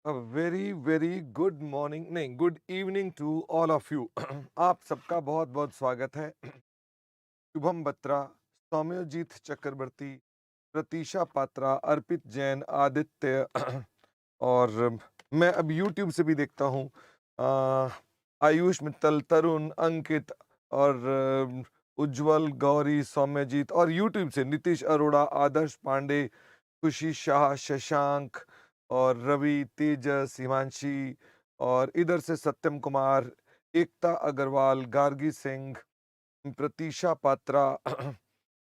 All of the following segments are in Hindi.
अ वेरी वेरी गुड मॉर्निंग नहीं good evening to all of you. आप सबका बहुत बहुत स्वागत है। शुभम बत्रा, सौम्यजीत चक्रवर्ती, प्रतीशा पात्रा, अर्पित जैन, आदित्य और मैं अब यूट्यूब से भी देखता हूँ। आयुष मित्तल, तरुण, अंकित और उज्जवल, गौरी, सौम्यजीत और यूट्यूब से नीतीश अरोड़ा, आदर्श पांडे, खुशी शाह, शशांक और रवि, तेजस, हिमांशी और इधर से सत्यम कुमार, एकता अग्रवाल, गार्गी सिंह, प्रतीशा पात्रा।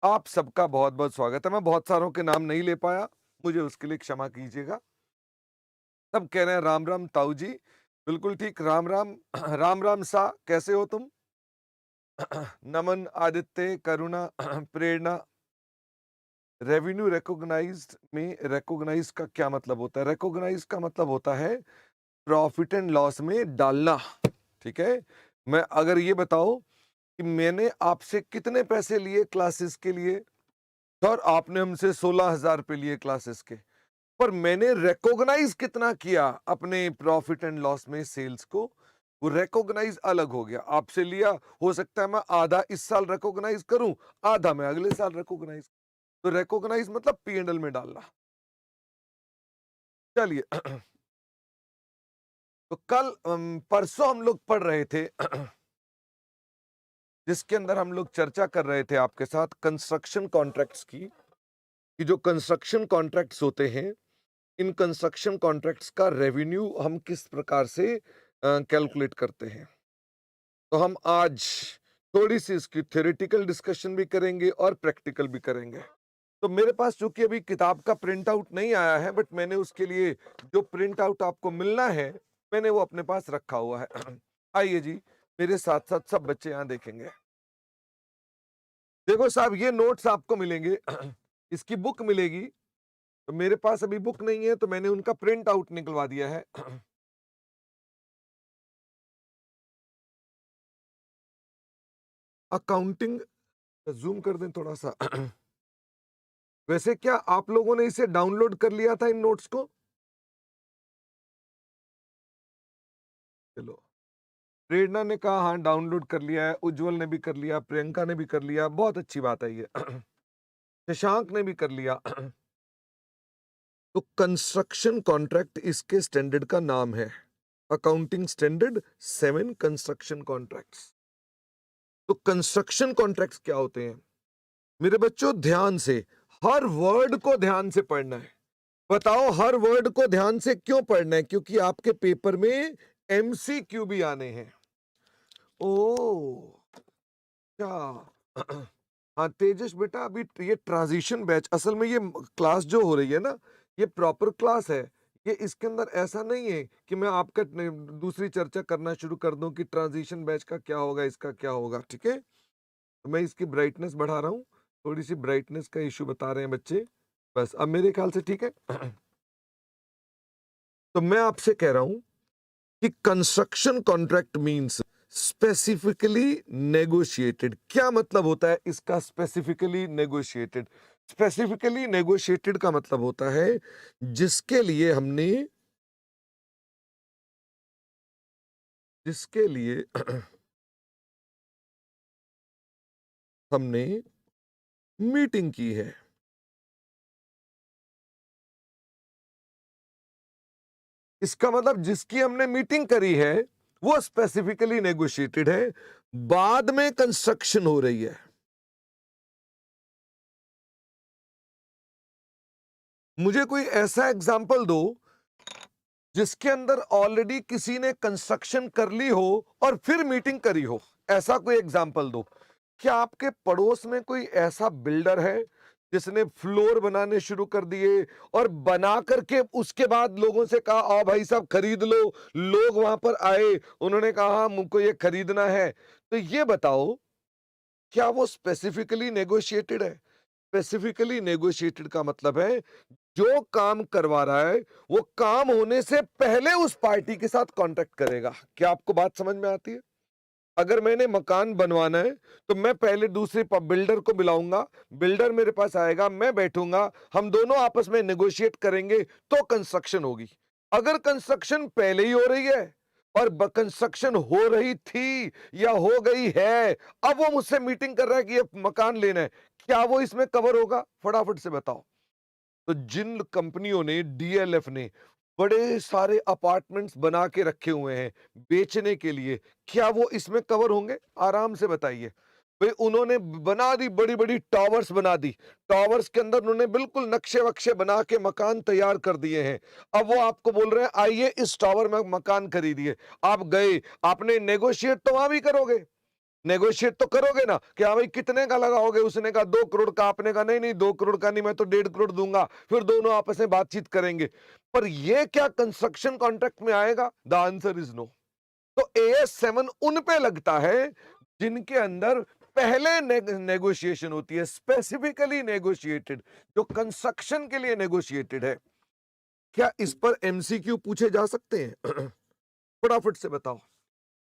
आप सबका बहुत बहुत स्वागत है। मैं बहुत सारों के नाम नहीं ले पाया, मुझे उसके लिए क्षमा कीजिएगा। सब कह रहे हैं राम राम ताऊ जी। बिल्कुल ठीक, राम राम। राम राम सा, कैसे हो तुम? नमन, आदित्य, करुणा, प्रेरणा। रेवेन्यू रिकॉग्नाइज्ड में रिकॉग्नाइज का क्या मतलब होता है? रिकॉग्नाइज का मतलब होता है प्रॉफिट एंड लॉस में डालना। ठीक है, मैं अगर ये बताओ कि मैंने आपसे कितने पैसे लिए क्लासेस के लिए, सर आपने हमसे 16,000 रुपए लिए क्लासेस के, पर मैंने रिकॉग्नाइज कितना किया अपने प्रॉफिट एंड लॉस में सेल्स को, वो रिकॉग्नाइज अलग हो गया। आपसे लिया, हो सकता है मैं आधा इस साल रिकॉग्नाइज करूं, आधा मैं अगले साल रिकॉग्नाइज। तो रिकॉग्नाइज मतलब पी एंड एल में डालना। चलिए। तो कल परसों हम लोग पढ़ रहे थे जिसके अंदर हम लोग चर्चा कर रहे थे आपके साथ कंस्ट्रक्शन कॉन्ट्रैक्ट्स की, कि जो कंस्ट्रक्शन कॉन्ट्रैक्ट्स होते हैं, इन कंस्ट्रक्शन कॉन्ट्रैक्ट्स का रेवेन्यू हम किस प्रकार से कैलकुलेट करते हैं। तो हम आज थोड़ी सी इसकी थ्योरेटिकल डिस्कशन भी करेंगे और प्रैक्टिकल भी करेंगे। तो मेरे पास चूंकि अभी किताब का प्रिंट आउट नहीं आया है, बट मैंने उसके लिए जो प्रिंट आउट आपको मिलना है, मैंने वो अपने पास रखा हुआ है। आइए जी, मेरे साथ साथ सब बच्चे यहाँ देखेंगे। देखो साहब, ये नोट्स आपको मिलेंगे। इसकी बुक मिलेगी। तो मेरे पास अभी बुक नहीं है, तो मैंने उनका प्रिंट आउट निकलवा दिया है। अकाउंटिंग, जूम कर दें थोड़ा सा। वैसे क्या आप लोगों ने इसे डाउनलोड कर लिया था इन नोट्स को? चलो, प्रेरणा ने कहा हाँ डाउनलोड कर लिया है, उज्जवल ने भी कर लिया, प्रियंका ने भी कर लिया, बहुत अच्छी बात है ये। शशांक ने भी कर लिया। तो कंस्ट्रक्शन कॉन्ट्रैक्ट इसके स्टैंडर्ड का नाम है, अकाउंटिंग स्टैंडर्ड 7 कंस्ट्रक्शन कॉन्ट्रैक्ट्स। तो कंस्ट्रक्शन कॉन्ट्रैक्ट्स क्या होते हैं मेरे बच्चों? ध्यान से, हर वर्ड को ध्यान से पढ़ना है। बताओ हर वर्ड को ध्यान से क्यों पढ़ना है? क्योंकि आपके पेपर में एमसीक्यू भी आने हैं। ओ क्या? हाँ तेजस बेटा, अभी ये ट्रांजिशन बैच, असल में ये क्लास जो हो रही है ना, ये प्रॉपर क्लास है। ये इसके अंदर ऐसा नहीं है कि मैं आपका दूसरी चर्चा करना शुरू कर दूं कि ट्रांजिशन बैच का क्या होगा, इसका क्या होगा। ठीक है, तो मैं इसकी ब्राइटनेस बढ़ा रहा हूँ, थोड़ी सी ब्राइटनेस का इश्यू बता रहे हैं बच्चे, बस अब मेरे ख्याल से ठीक है। तो मैं आपसे कह रहा हूं कि construction contract means specifically negotiated. क्या मतलब होता है इसका स्पेसिफिकली नेगोशिएटेड? स्पेसिफिकली नेगोशिएटेड का मतलब होता है जिसके लिए हमने जिसके लिए हमने मीटिंग की है। इसका मतलब जिसकी हमने मीटिंग करी है वो स्पेसिफिकली नेगोशिएटेड है, बाद में कंस्ट्रक्शन हो रही है। मुझे कोई ऐसा एग्जाम्पल दो जिसके अंदर ऑलरेडी किसी ने कंस्ट्रक्शन कर ली हो और फिर मीटिंग करी हो। ऐसा कोई एग्जाम्पल दो। क्या आपके पड़ोस में कोई ऐसा बिल्डर है जिसने फ्लोर बनाने शुरू कर दिए और बना करके उसके बाद लोगों से कहा आओ भाई साहब खरीद लो? लोग वहां पर आए, उन्होंने कहा हाँ मुझको ये खरीदना है। तो ये बताओ, क्या वो स्पेसिफिकली नेगोशिएटेड है? स्पेसिफिकली नेगोशिएटेड का मतलब है जो काम करवा रहा है वो काम होने से पहले उस पार्टी के साथ कांटेक्ट करेगा। क्या आपको बात समझ में आती है? अगर मैंने मकान बनवाना है तो मैं पहले दूसरे बिल्डर को बुलाऊंगा, बिल्डर मेरे पास आएगा, मैं बैठूंगा, हम दोनों आपस में नेगोशिएट करेंगे तो कंस्ट्रक्शन होगी। अगर कंस्ट्रक्शन पहले ही हो रही है और कंस्ट्रक्शन हो रही थी या हो गई है, अब वो मुझसे मीटिंग कर रहा है कि ये मकान लेना है, क्या वो इसमें कवर होगा? फटाफट से बताओ। तो जिन कंपनियों ने, डीएलएफ ने बड़े सारे अपार्टमेंट्स बना के रखे हुए हैं बेचने के लिए, क्या वो इसमें कवर होंगे? आराम से बताइए। भाई उन्होंने बना दी, बड़ी बड़ी टावर्स बना दी, टावर्स के अंदर उन्होंने बिल्कुल नक्शे वक्शे बना के मकान तैयार कर दिए हैं। अब वो आपको बोल रहे हैं आइए इस टावर में मकान खरीदिए। आप गए, आपने नेगोशिएट तो वहां भी करोगे, नेगोशिएट तो करोगे ना कि हाँ भाई कितने का लगाओगे? उसने कहा 2 करोड़ का, आपने कहा नहीं नहीं 2 करोड़ का नहीं, मैं तो 1.5 करोड़ दूंगा। फिर दोनों आपस में बातचीत करेंगे। पर ये क्या कंस्ट्रक्शन कॉन्ट्रैक्ट में आएगा? The answer is no. तो AS7 उन पे लगता है जिनके अंदर पहले नेगोशिएशन होती है, स्पेसिफिकली नेगोशिएटेड, जो कंस्ट्रक्शन के लिए नेगोशिएटेड है। क्या इस पर MCQ पूछे जा सकते हैं? फटाफट से बताओ।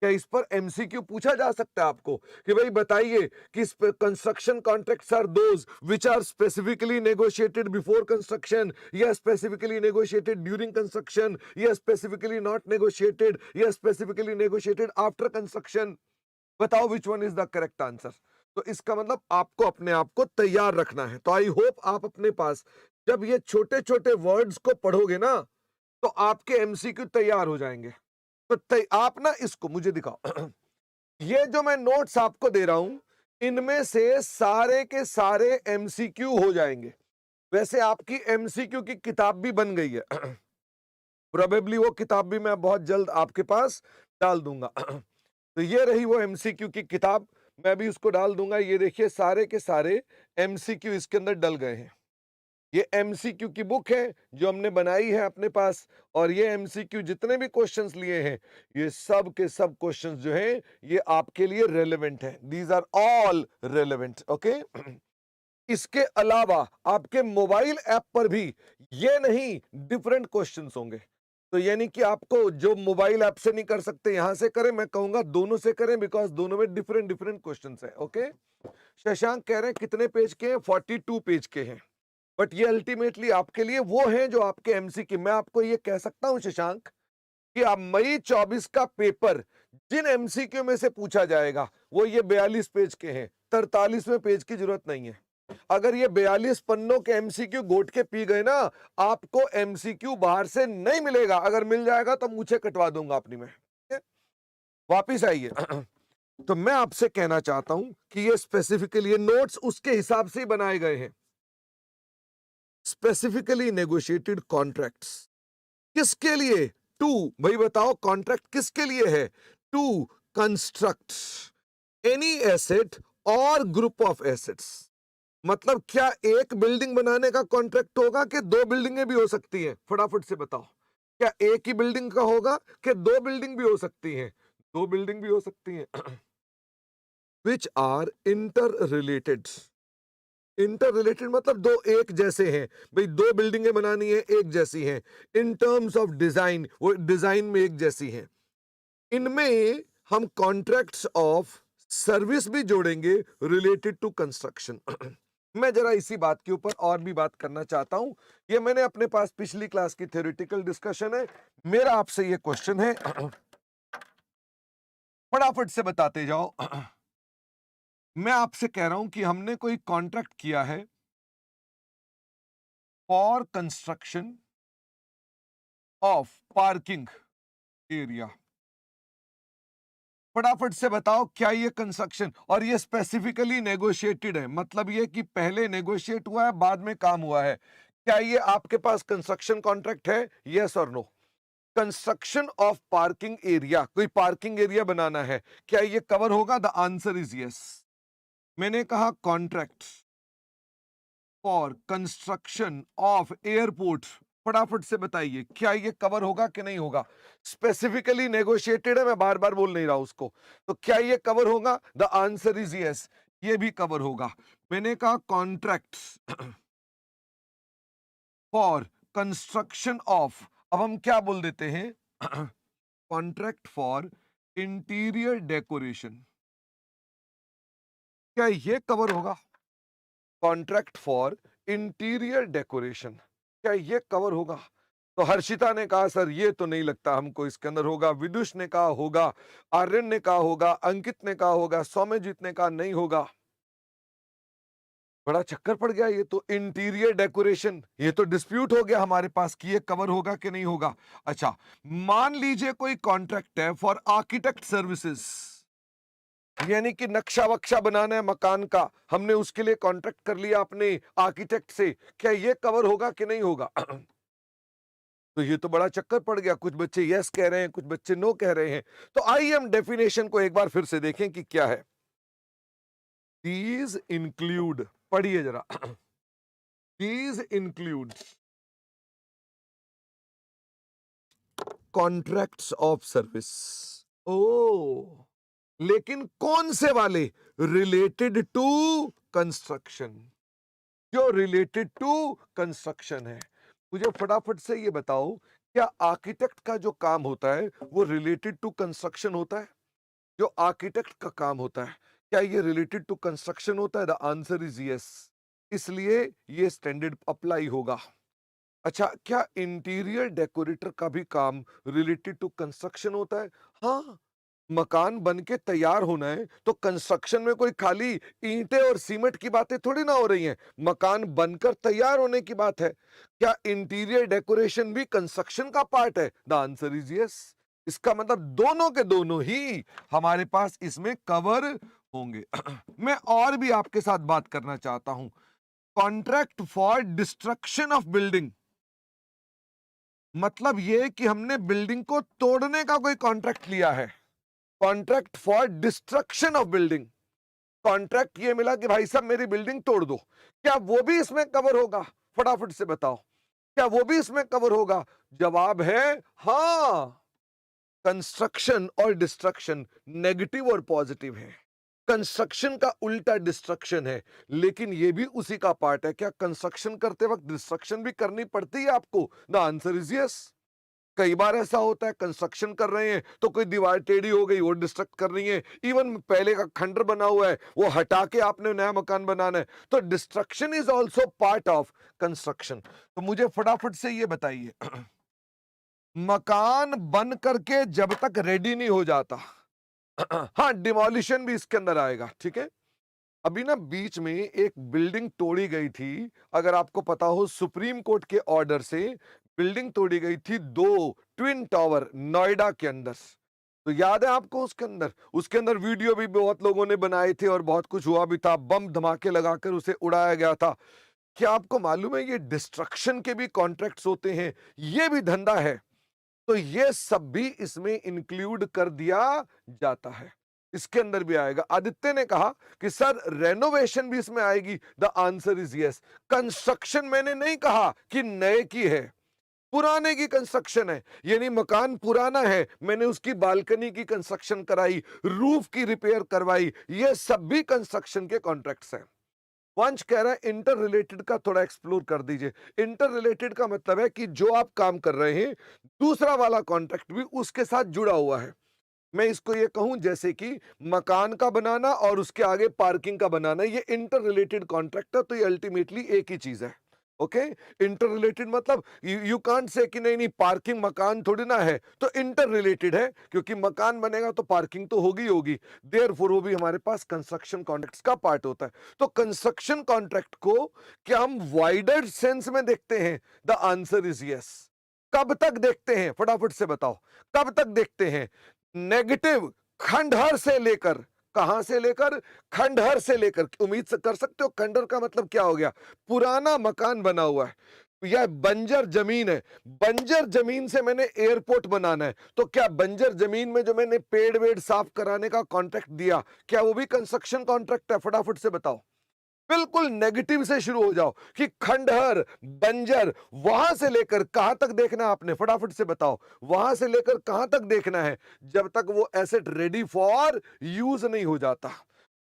क्या इस पर एमसीक्यू पूछा जा सकता है आपको कि भाई बताइए कि construction contracts are those which are specifically negotiated before construction, या स्पेसिफिकली नेगोशिएटेड ड्यूरिंग कंस्ट्रक्शन, या स्पेसिफिकली नॉट नेगोशिएटेड, या स्पेसिफिकली नेगोशिएटेड आफ्टर कंस्ट्रक्शन? बताओ which one is the correct answer. तो इसका मतलब आपको अपने आप को तैयार रखना है। तो आई होप आप अपने पास जब ये छोटे छोटे वर्ड्स को पढ़ोगे ना, तो आपके एमसीक्यू तैयार हो जाएंगे। तो आप ना इसको मुझे दिखाओ। ये जो मैं नोट्स आपको दे रहा हूं, इनमें से सारे के सारे एमसीक्यू हो जाएंगे। वैसे आपकी एमसीक्यू की किताब भी बन गई है। प्रोबेबली वो किताब भी मैं बहुत जल्द आपके पास डाल दूंगा। तो ये रही वो एमसीक्यू की किताब, मैं भी उसको डाल दूंगा। ये देखिए सारे के सारे एमसीक्यू इसके अंदर डल गए हैं। ये एमसीक्यू की बुक है जो हमने बनाई है अपने पास, और ये एमसीक्यू जितने भी क्वेश्चंस लिए हैं, ये सब के सब क्वेश्चंस जो हैं ये आपके लिए रेलेवेंट हैं। These are all relevant, okay. इसके अलावा आपके मोबाइल ऐप पर भी ये नहीं डिफरेंट क्वेश्चंस होंगे। तो यानी कि आपको जो मोबाइल ऐप से नहीं कर सकते यहां से करें, मैं कहूंगा दोनों से करें, बिकॉज दोनों में डिफरेंट डिफरेंट क्वेश्चंस है, ओके। शशांक कह रहे हैं कितने पेज के हैं? 42 पेज के हैं। बट ये अल्टीमेटली आपके लिए वो हैं जो आपके एमसीक्यू। मैं आपको ये कह सकता हूं शशांक कि आप मई 24 का पेपर जिन एमसीक्यू में से पूछा जाएगा वो ये 42 पेज के हैं, 43वें पेज की जरूरत नहीं है। अगर ये 42 पन्नों के एमसीक्यू घोट के पी गए ना, आपको एमसीक्यू बाहर से नहीं मिलेगा। अगर मिल जाएगा तो मुझे कटवा दूंगा अपनी में। वापिस आइए। तो मैं आपसे कहना चाहता हूं कि ये स्पेसिफिकली ये नोट्स उसके हिसाब से ही बनाए गए हैं। स्पेसिफिकली नेगोशिएटेड कॉन्ट्रैक्ट्स किसके लिए? टू, भाई बताओ कॉन्ट्रैक्ट किसके लिए है? टू कंस्ट्रक्ट एनी एसेट और ग्रुप ऑफ एसेट्स। मतलब क्या एक बिल्डिंग बनाने का कॉन्ट्रैक्ट होगा कि दो बिल्डिंगें भी हो सकती हैं? फटाफट से बताओ। क्या एक ही बिल्डिंग का होगा कि दो बिल्डिंग भी हो सकती हैं? दो बिल्डिंग भी हो सकती हैं। Which are inter related. Inter related मतलब दो एक जैसे हैं। भाई दो बिल्डिंगें बनानी है, एक जैसी हैं। इन टर्म्स ऑफ डिजाइन, वो डिजाइन में एक जैसी हैं। इनमें हम कॉन्ट्रैक्ट्स ऑफ सर्विस भी जोड़ेंगे रिलेटेड टू कंस्ट्रक्शन। मैं जरा इसी बात के ऊपर और भी बात करना चाहता हूं। ये मैंने अपने पास पिछली क्लास की थ्योरेटिकल डिस्कशन है। मेरा आपसे ये क्वेश्चन है, फटाफट से बताते जाओ। मैं आपसे कह रहा हूं कि हमने कोई कॉन्ट्रैक्ट किया है for construction of parking area. फटाफट से बताओ क्या ये कंस्ट्रक्शन, और ये स्पेसिफिकली नेगोशिएटेड है, मतलब ये कि पहले नेगोशिएट हुआ है बाद में काम हुआ है। क्या ये आपके पास कंस्ट्रक्शन कॉन्ट्रैक्ट है? यस और no. Construction of parking area, कोई पार्किंग एरिया बनाना है, क्या ये कवर होगा? The answer is yes. मैंने कहा contract for construction of airport, फटाफट से बताइए क्या ये कवर होगा कि नहीं होगा? स्पेसिफिकली नेगोशिएटेड है, मैं बार बार बोल नहीं रहा उसको। तो क्या ये कवर होगा? द आंसर इज यस, ये भी कवर होगा। मैंने कहा कॉन्ट्रैक्ट फॉर कंस्ट्रक्शन ऑफ, अब हम क्या बोल देते हैं? कॉन्ट्रैक्ट फॉर इंटीरियर डेकोरेशन, क्या ये कवर होगा? कॉन्ट्रैक्ट फॉर इंटीरियर डेकोरेशन, क्या ये कवर होगा? तो हर्षिता ने कहा सर ये तो नहीं लगता हमको इसके अंदर होगा, विदुष ने कहा होगा, आर्यन ने कहा होगा, अंकित ने कहा होगा, सौम्यजीत ने कहा नहीं होगा। बड़ा चक्कर पड़ गया। ये तो इंटीरियर डेकोरेशन, ये तो डिस्प्यूट हो गया हमारे पास कि ये कवर होगा कि नहीं होगा। अच्छा, मान लीजिए कोई कॉन्ट्रैक्ट है फॉर आर्किटेक्ट सर्विसेज, यानी कि नक्शा वक्शा बनाना है मकान का, हमने उसके लिए कॉन्ट्रैक्ट कर लिया अपने आर्किटेक्ट से, क्या ये कवर होगा कि नहीं होगा? तो ये तो बड़ा चक्कर पड़ गया, कुछ बच्चे यस कह रहे हैं, कुछ बच्चे नो कह रहे हैं। तो आइए हम डेफिनेशन को एक बार फिर से देखें कि क्या है। दीज इंक्लूड, पढ़िए जरा, these include contracts of service. ओ, लेकिन कौन से वाले? रिलेटेड टू कंस्ट्रक्शन, जो रिलेटेड टू कंस्ट्रक्शन है। मुझे फटाफट से ये बताओ, क्या आर्किटेक्ट का जो काम होता है वो रिलेटेड टू कंस्ट्रक्शन होता है? जो आर्किटेक्ट का काम होता है, क्या ये रिलेटेड टू कंस्ट्रक्शन होता है? द आंसर इज यस, इसलिए ये स्टैंडर्ड अप्लाई होगा। अच्छा, क्या इंटीरियर डेकोरेटर का भी काम रिलेटेड टू कंस्ट्रक्शन होता है? हाँ, मकान बन के तैयार होना है तो कंस्ट्रक्शन में कोई खाली ईंटें और सीमेंट की बातें थोड़ी ना हो रही हैं, मकान बनकर तैयार होने की बात है। क्या इंटीरियर डेकोरेशन भी कंस्ट्रक्शन का पार्ट है? The answer is yes. इसका मतलब दोनों के दोनों ही हमारे पास इसमें कवर होंगे। मैं और भी आपके साथ बात करना चाहता हूं। Contract for destruction of building, मतलब यह कि हमने बिल्डिंग को तोड़ने का कोई कॉन्ट्रैक्ट लिया है। Contract for destruction of building, contract ये मिला कि भाई साहब मेरी बिल्डिंग तोड़ दो, क्या वो भी इसमें कवर होगा? फटाफट से बताओ, क्या वो भी इसमें कवर होगा? जवाब है हां। कंस्ट्रक्शन और डिस्ट्रक्शन नेगेटिव और पॉजिटिव है। कंस्ट्रक्शन का उल्टा डिस्ट्रक्शन है, लेकिन ये भी उसी का पार्ट है। क्या कंस्ट्रक्शन करते वक्त डिस्ट्रक्शन भी करनी पड़ती है आपको? The answer is yes. कई बार ऐसा होता है कंस्ट्रक्शन कर रहे हैं तो कोई दीवार टेढ़ी हो गई, वो डिस्ट्रक्ट कर रही है, इवन पहले का खंडर बना हुआ है वो हटा के आपने नया मकान बनाना है, तो destruction is also part of construction. तो मुझे फटाफट से ये बताइए, मकान बन करके जब तक रेडी नहीं हो जाता, हाँ डिमोलिशन भी इसके अंदर आएगा, ठीक है। अभी ना बीच में एक बिल्डिंग तोड़ी गई थी, अगर आपको पता हो, सुप्रीम कोर्ट के ऑर्डर से बिल्डिंग तोड़ी गई थी, 2 ट्विन टावर नोएडा के अंदर। तो याद है आपको? उसके अंदर वीडियो भी बहुत लोगों ने बनाए थे और बहुत कुछ हुआ भी था, बम धमाके लगाकर उसे उड़ाया गया था। क्या आपको मालूम है ये डिस्ट्रक्शन के भी कॉन्ट्रैक्ट्स होते हैं, ये भी धंधा है। तो ये सब भी इसमें इंक्लूड कर दिया जाता है, इसके अंदर भी आएगा। आदित्य ने कहा कि सर रेनोवेशन भी इसमें आएगी। The answer is yes. Construction मैंने नहीं कहा कि नए की है, पुराने की कंस्ट्रक्शन है, यानी मकान पुराना है, मैंने उसकी बालकनी की कंस्ट्रक्शन कराई, रूफ की रिपेयर करवाई, ये सब भी कंस्ट्रक्शन के कॉन्ट्रैक्ट्स हैं। वंश कह रहा है इंटर रिलेटेड का थोड़ा एक्सप्लोर कर दीजिए। इंटर रिलेटेड का मतलब है कि जो आप काम कर रहे हैं, दूसरा वाला कॉन्ट्रैक्ट भी उसके साथ जुड़ा हुआ है। मैं इसको ये कहूं जैसे कि मकान का बनाना और उसके आगे पार्किंग का बनाना, ये इंटर रिलेटेड कॉन्ट्रैक्ट है, तो ये अल्टीमेटली एक ही चीज है। ओके, इंटर रिलेटेड मतलब यू कांट से कि नहीं नहीं पार्किंग मकान थोड़ी ना है, तो इंटर रिलेटेड है, क्योंकि मकान बनेगा तो पार्किंग तो होगी होगी, देयरफॉर वो भी हमारे पास कंस्ट्रक्शन कॉन्ट्रैक्ट्स का पार्ट होता है। तो कंस्ट्रक्शन कॉन्ट्रैक्ट को क्या हम वाइडर सेंस में देखते हैं? The answer is yes. कब तक देखते हैं? फटाफट से बताओ, कब तक देखते हैं? नेगेटिव, खंडहर से लेकर, कहां से लेकर? खंडहर से लेकर। उम्मीद से कर सकते हो खंडहर का मतलब क्या हो गया? पुराना मकान बना हुआ है या बंजर जमीन है, बंजर जमीन से मैंने एयरपोर्ट बनाना है, तो क्या बंजर जमीन में जो मैंने पेड़ वेड़ साफ कराने का कॉन्ट्रैक्ट दिया, क्या वो भी कंस्ट्रक्शन कॉन्ट्रैक्ट है? फटाफट से बताओ। बिल्कुल नेगेटिव से शुरू हो जाओ कि खंडहर, बंजर, वहां से लेकर कहां तक देखना है आपने? फटाफट से बताओ, वहां से लेकर कहां तक देखना है? जब तक वो एसेट रेडी फॉर यूज नहीं हो जाता।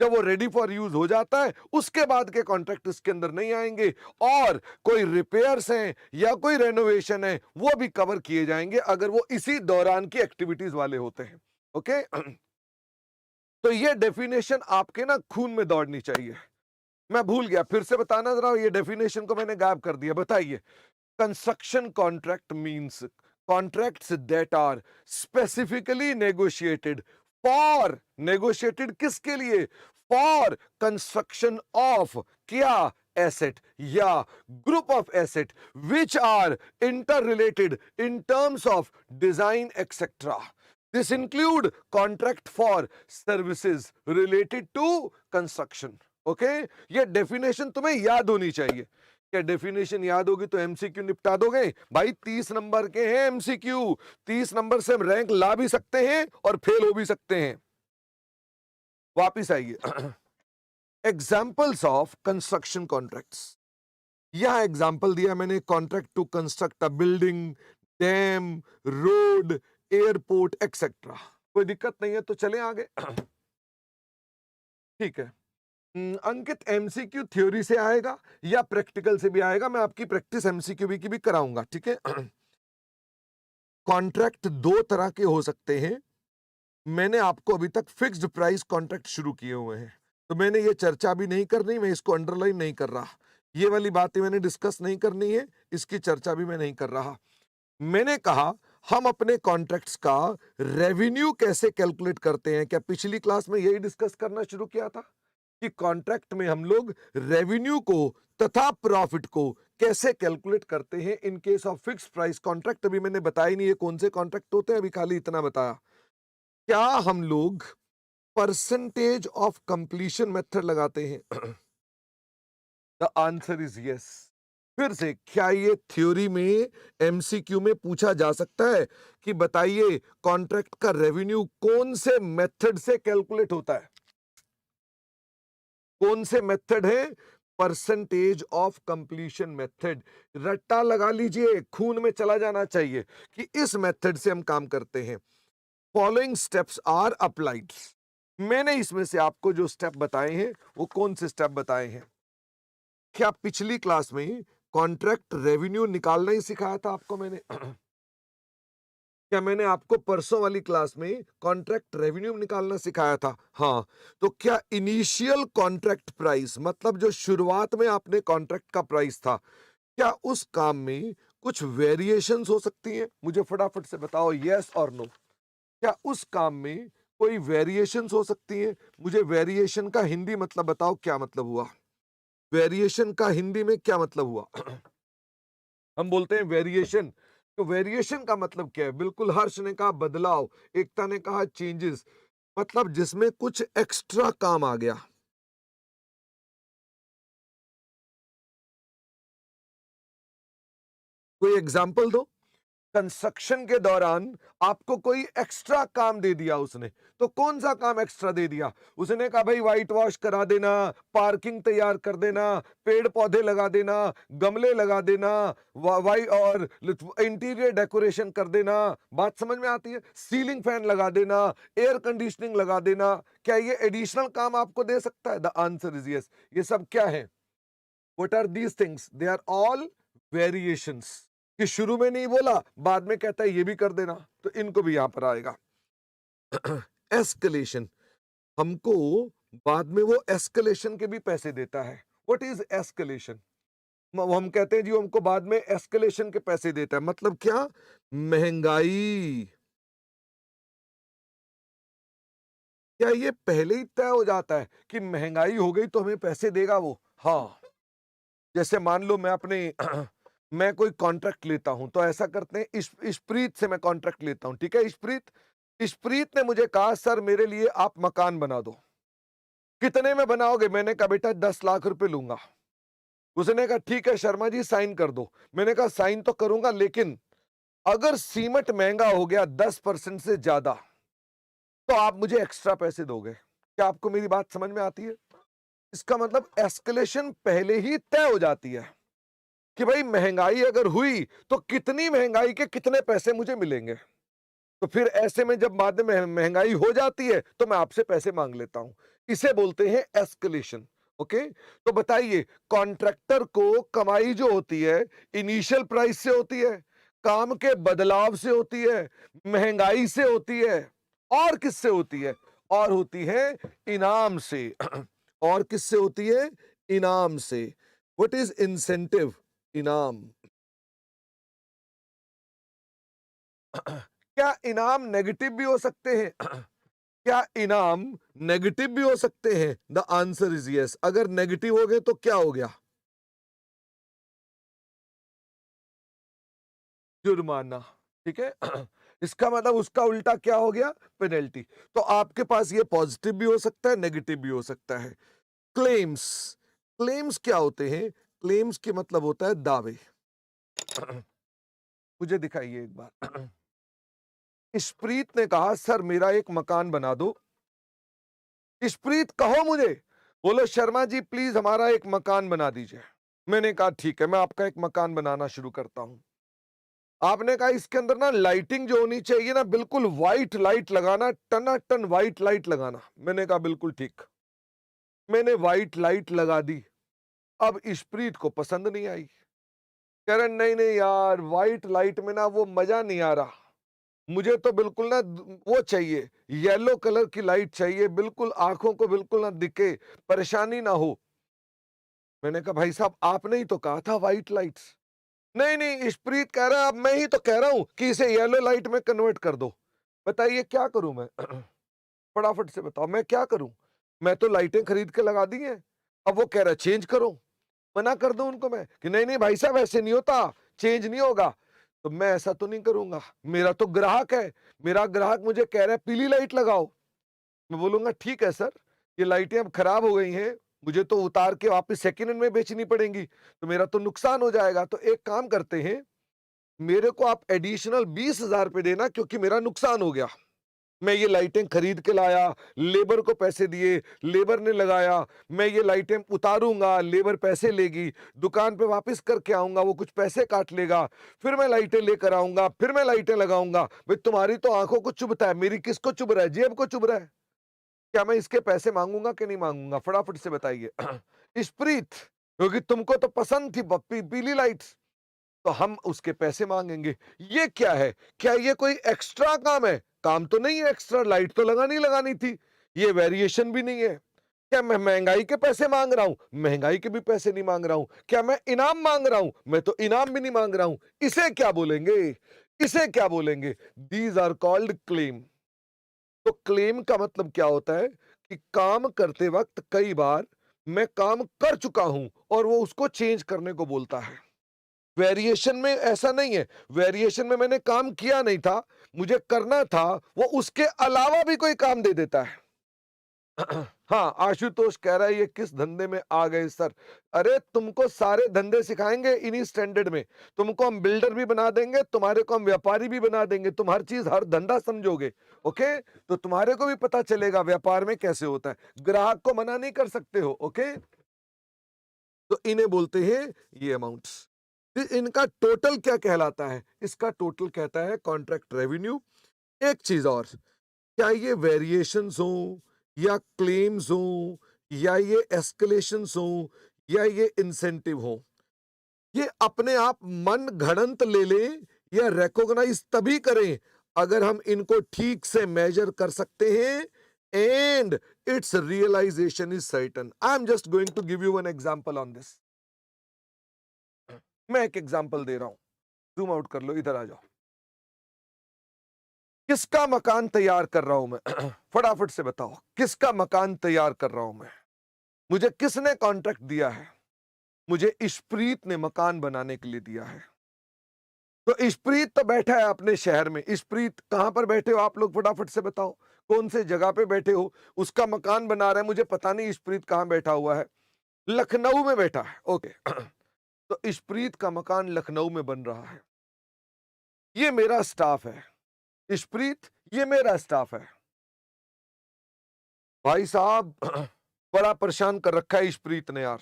जब वो रेडी फॉर यूज हो जाता है, उसके बाद के कॉन्ट्रैक्ट इसके अंदर नहीं आएंगे, और कोई रिपेयर्स हैं या कोई रेनोवेशन है वो भी कवर किए जाएंगे अगर वो इसी दौरान की एक्टिविटीज वाले होते हैं। ओके, तो ये डेफिनेशन आपके ना खून में दौड़नी चाहिए। मैं भूल गया, फिर से बताना जरा, ये डेफिनेशन को मैंने गायब कर दिया, बताइए। Construction contract means contracts that are specifically negotiated for, negotiated किसके लिए? For construction of क्या? Asset या group of asset which are interrelated in terms of design etc. This include contract for services related to construction. Okay? ये definition तुम्हें याद होनी चाहिए. क्या डेफिनेशन याद होगी तो एमसीक्यू निपटा दोगे भाई? 30 नंबर के हैं एमसीक्यू, 30 नंबर से हम रैंक ला भी सकते हैं और फेल हो भी सकते हैं. वापिस आइए. Examples of construction contracts. यह एग्जाम्पल दिया मैंने, contract to construct a building, dam, road, airport etcetera. कोई दिक्कत नहीं है तो चले आगे. ठीक है. अंकित एमसीक्यू थ्योरी से आएगा या प्रैक्टिकल से भी आएगा, मैं आपकी प्रैक्टिस एमसीक्यू की भी कराऊंगा. ठीक है. कॉन्ट्रैक्ट दो तरह के हो सकते हैं. मैंने आपको अभी तक फिक्स्ड प्राइस कॉन्ट्रैक्ट शुरू किए हुए हैं, तो मैंने ये चर्चा भी नहीं करनी, मैं इसको अंडरलाइन नहीं कर रहा. ये वाली बातें मैंने डिस्कस नहीं करनी है, इसकी चर्चा भी मैं नहीं कर रहा. मैंने कहा हम अपने कॉन्ट्रैक्ट्स का रेवेन्यू कैसे कैलकुलेट करते हैं. क्या पिछली क्लास में यही डिस्कस करना शुरू किया था कि कॉन्ट्रैक्ट में हम लोग रेवेन्यू को तथा प्रॉफिट को कैसे कैलकुलेट करते हैं in case of fix price contract? अभी मैंने बताया नहीं ये कौन से कॉन्ट्रैक्ट होते हैं, अभी खाली इतना बताया. क्या हम लोग परसेंटेज ऑफ कंप्लीशन मेथड लगाते हैं? The answer is yes. फिर से, क्या ये थ्योरी में एमसीक्यू में पूछा जा सकता है कि बताइए कॉन्ट्रैक्ट का रेवेन्यू कौन से मेथड से कैलकुलेट होता है? कौन से मेथड है? Percentage of completion method. रट्टा लगा लीजिए, खून में चला जाना चाहिए कि इस मेथड से हम काम करते हैं. Following steps are applied. मैंने इसमें से आपको जो स्टेप बताए हैं वो कौन से स्टेप बताए हैं? क्या पिछली क्लास में कॉन्ट्रैक्ट रेवेन्यू निकालना ही सिखाया था आपको मैंने? क्या मैंने आपको परसों वाली क्लास में कॉन्ट्रैक्ट रेवेन्यू निकालना सिखाया था? हाँ. तो क्या इनिशियल कॉन्ट्रैक्ट प्राइस, मतलब जो शुरुआत में आपने कॉन्ट्रैक्ट का प्राइस था, क्या उस काम में कुछ वेरिएशंस हो सकती हैं? मुझे फटाफट से बताओ, यस और नो. क्या उस काम में कोई वेरिएशंस हो सकती हैं? मुझे वेरिएशन का हिंदी मतलब बताओ, क्या मतलब हुआ? वेरिएशन का हिंदी में क्या मतलब हुआ? हम बोलते हैं वेरिएशन, तो वेरिएशन का मतलब क्या है? बिल्कुल, हर्ष ने कहा बदलाव, एकता ने कहा चेंजेस, मतलब जिसमें कुछ एक्स्ट्रा काम आ गया. कोई एग्जांपल दो. कंस्ट्रक्शन के दौरान आपको कोई एक्स्ट्रा काम दे दिया उसने, तो कौन सा काम एक्स्ट्रा दे दिया? उसने कहा भाई व्हाइट वॉश करा देना, पार्किंग तैयार कर देना, पेड़ पौधे लगा देना, गमले लगा देना, वाई और इंटीरियर डेकोरेशन कर देना. बात समझ में आती है? सीलिंग फैन लगा देना, एयर कंडीशनिंग लगा देना. क्या ये एडिशनल काम आपको दे सकता है? The answer is yes. ये सब क्या है? What are these things? They are all variations. कि शुरू में नहीं बोला, बाद में कहता है ये भी कर देना, तो इनको भी यहां पर आएगा. एस्केलेशन, हमको बाद में वो एस्केलेशन के भी पैसे देता है. What is escalation? हम कहते हैं जी हमको बाद में एस्केलेशन के पैसे देता है, मतलब क्या? महंगाई. क्या ये पहले ही तय हो जाता है कि महंगाई हो गई तो हमें पैसे देगा वो? हाँ. जैसे मान लो मैं अपने मैं कोई कॉन्ट्रैक्ट लेता हूं, तो ऐसा करते हैं, इशप्रीत से मैं कॉन्ट्रैक्ट लेता हूं. ठीक है. इशप्रीत इशप्रीत ने मुझे कहा सर मेरे लिए आप मकान बना दो. कितने में बनाओगे? मैंने कहा बेटा 10 लाख रुपए लूंगा. उसने कहा ठीक है शर्मा जी साइन कर दो. मैंने कहा साइन तो करूंगा, लेकिन अगर सीमेंट महंगा हो गया 10% से ज्यादा, तो आप मुझे एक्स्ट्रा पैसे दोगे. क्या आपको मेरी बात समझ में आती है? इसका मतलब एस्केलेशन पहले ही तय हो जाती है कि भाई महंगाई अगर हुई तो कितनी महंगाई के कितने पैसे मुझे मिलेंगे. तो फिर ऐसे में जब बाद में महंगाई हो जाती है तो मैं आपसे पैसे मांग लेता हूं. इसे बोलते हैं एस्केलेशन. ओके. तो बताइए, कॉन्ट्रैक्टर को कमाई जो होती है इनिशियल प्राइस से होती है, काम के बदलाव से होती है, महंगाई से होती है, और किससे होती है? और होती है इनाम से. और किससे होती है? इनाम से. What is incentive? इनाम. क्या इनाम नेगेटिव भी हो सकते हैं? क्या इनाम नेगेटिव भी हो सकते हैं? The answer is yes. अगर नेगेटिव हो गए तो क्या हो गया? जुर्माना। ठीक है। इसका मतलब उसका उल्टा क्या हो गया? पेनल्टी। तो आपके पास ये पॉजिटिव भी हो सकता है, नेगेटिव भी हो सकता है। क्लेम्स। क्लेम्स क्या होते हैं? क्लेम्स के मतलब होता है दावे। मुझे दिखाइए एक बार। इशप्रीत ने कहा सर मेरा एक मकान बना दो। इशप्रीत कहो मुझे, बोलो शर्मा जी प्लीज हमारा एक मकान बना दीजिए। मैंने कहा ठीक है मैं आपका एक मकान बनाना शुरू करता हूं। आपने कहा इसके अंदर ना लाइटिंग जो होनी चाहिए ना बिल्कुल व्हाइट लाइट लगाना, टनाटन व्हाइट लाइट लगाना। मैंने कहा बिल्कुल ठीक। मैंने व्हाइट लाइट लगा दी। अब इशप्रीत को पसंद नहीं आई। कह रहे नहीं नहीं यार व्हाइट लाइट में ना वो मजा नहीं आ रहा, मुझे तो बिल्कुल ना वो चाहिए, येलो कलर की लाइट चाहिए, बिल्कुल आंखों को बिल्कुल ना दिखे, परेशानी ना हो। मैंने कहा भाई साहब आपने ही तो कहा था व्हाइट लाइट्स। नहीं नहीं इशप्रीत कह रहा है अब मैं ही तो कह रहा हूं कि इसे येलो लाइट में कन्वर्ट कर दो। बताइए क्या करूं मैं? फटाफट से बताओ मैं क्या करूं? मैं तो लाइटें खरीद के लगा दी हैं। अब वो कह रहा है चेंज करो। मना कर दूं उनको मैं कि नहीं नहीं भाई साहब ऐसे नहीं होता, चेंज नहीं होगा। तो मैं ऐसा तो नहीं करूंगा, मेरा तो ग्राहक है, मेरा ग्राहक मुझे कह रहा है पीली लाइट लगाओ। मैं बोलूंगा ठीक है सर, ये लाइटें अब खराब हो गई हैं, मुझे तो उतार के वापस सेकेंड हैंड में बेचनी पड़ेंगी, तो मेरा तो नुकसान हो जाएगा। तो एक काम करते हैं, मेरे को आप एडिशनल 20,000 रुपए देना क्योंकि मेरा नुकसान हो गया। मैं ये लाइटें खरीद के लाया, लेबर को पैसे दिए, लेबर ने लगाया, मैं ये लाइटें उतारूंगा, लेबर पैसे लेगी, दुकान पे वापस करके आऊंगा, वो कुछ पैसे काट लेगा, फिर मैं लाइटें लेकर आऊंगा, फिर मैं लाइटें लगाऊंगा। भाई तुम्हारी तो आंखों को चुभता है, मेरी किसको चुभ रहा है? जेब को चुभ रहा है। क्या मैं इसके पैसे मांगूंगा कि नहीं मांगूंगा? फटाफट से बताइए। इशप्रीत, क्योंकि तुमको तो पसंद थी पीली लाइट्स, तो हम उसके पैसे मांगेंगे। ये क्या है? क्या ये कोई एक्स्ट्रा काम है? काम तो नहीं है एक्स्ट्रा, लाइट तो लगानी लगानी थी। ये वेरिएशन भी नहीं है। क्या मैं महंगाई के पैसे मांग रहा हूं? महंगाई के भी पैसे नहीं मांग रहा हूं। क्या मैं इनाम मांग रहा हूं? मैं तो इनाम भी नहीं मांग रहा हूं। इसे क्या बोलेंगे? इसे क्या बोलेंगे? These are called claim. तो क्लेम का मतलब क्या होता है कि काम करते वक्त कई बार मैं काम कर चुका हूं और वो उसको चेंज करने को बोलता है। वेरिएशन में ऐसा नहीं है, वेरिएशन में मैंने काम किया नहीं था, मुझे करना था, वो उसके अलावा भी कोई काम दे देता है। हाँ, आशुतोष कह रहा है ये किस धंधे में आ गए सर? अरे तुमको सारे धंधे सिखाएंगे इन्हीं स्टैंडर्ड में। तुमको हम बिल्डर भी बना देंगे, तुम्हारे को हम व्यापारी भी बना देंगे, तुम हर चीज हर धंधा समझोगे। ओके, तो तुम्हारे को भी पता चलेगा व्यापार में कैसे होता है, ग्राहक को मना नहीं कर सकते हो। ओके, तो इन्हें बोलते हैं ये अमाउंट्स। फिर इनका टोटल क्या कहलाता है? इसका टोटल कहता है कॉन्ट्रैक्ट रेवेन्यू। एक चीज और, क्या ये वेरिएशंस हो या क्लेम्स हो या ये एस्केलेशंस हो या ये इंसेंटिव हो, ये अपने आप मन घड़ंत ले लें या रिकॉग्नाइज तभी करें अगर हम इनको ठीक से मेजर कर सकते हैं and its realisation is certain. I am just going to give you an example on this. मैं एक एग्जांपल दे रहा हूं, जूम आउट कर लो, इधर आ जाओ। किसका मकान तैयार कर रहा हूं मैं? फटाफट से बताओ किसका मकान तैयार कर रहा हूं मैं? मुझे किसने कॉन्ट्रैक्ट दिया है? मुझे इशप्रीत ने मकान बनाने के लिए दिया है। तो इशप्रीत तो बैठा है अपने शहर में। इशप्रीत कहां पर बैठे हो आप लोग? फटाफट से बताओ कौन से जगह पे बैठे हो? उसका मकान बना रहा है, मुझे पता नहीं इशप्रीत कहां बैठा हुआ है। लखनऊ में बैठा है। ओके। तो इशप्रीत का मकान लखनऊ में बन रहा है। ये मेरा स्टाफ है। इशप्रीत ये मेरा स्टाफ है। भाई साहब बड़ा परेशान कर रखा है इशप्रीत ने यार।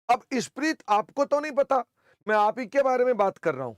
अब इशप्रीत आपको तो नहीं पता, मैं आप ही के बारे में बात कर रहा हूं।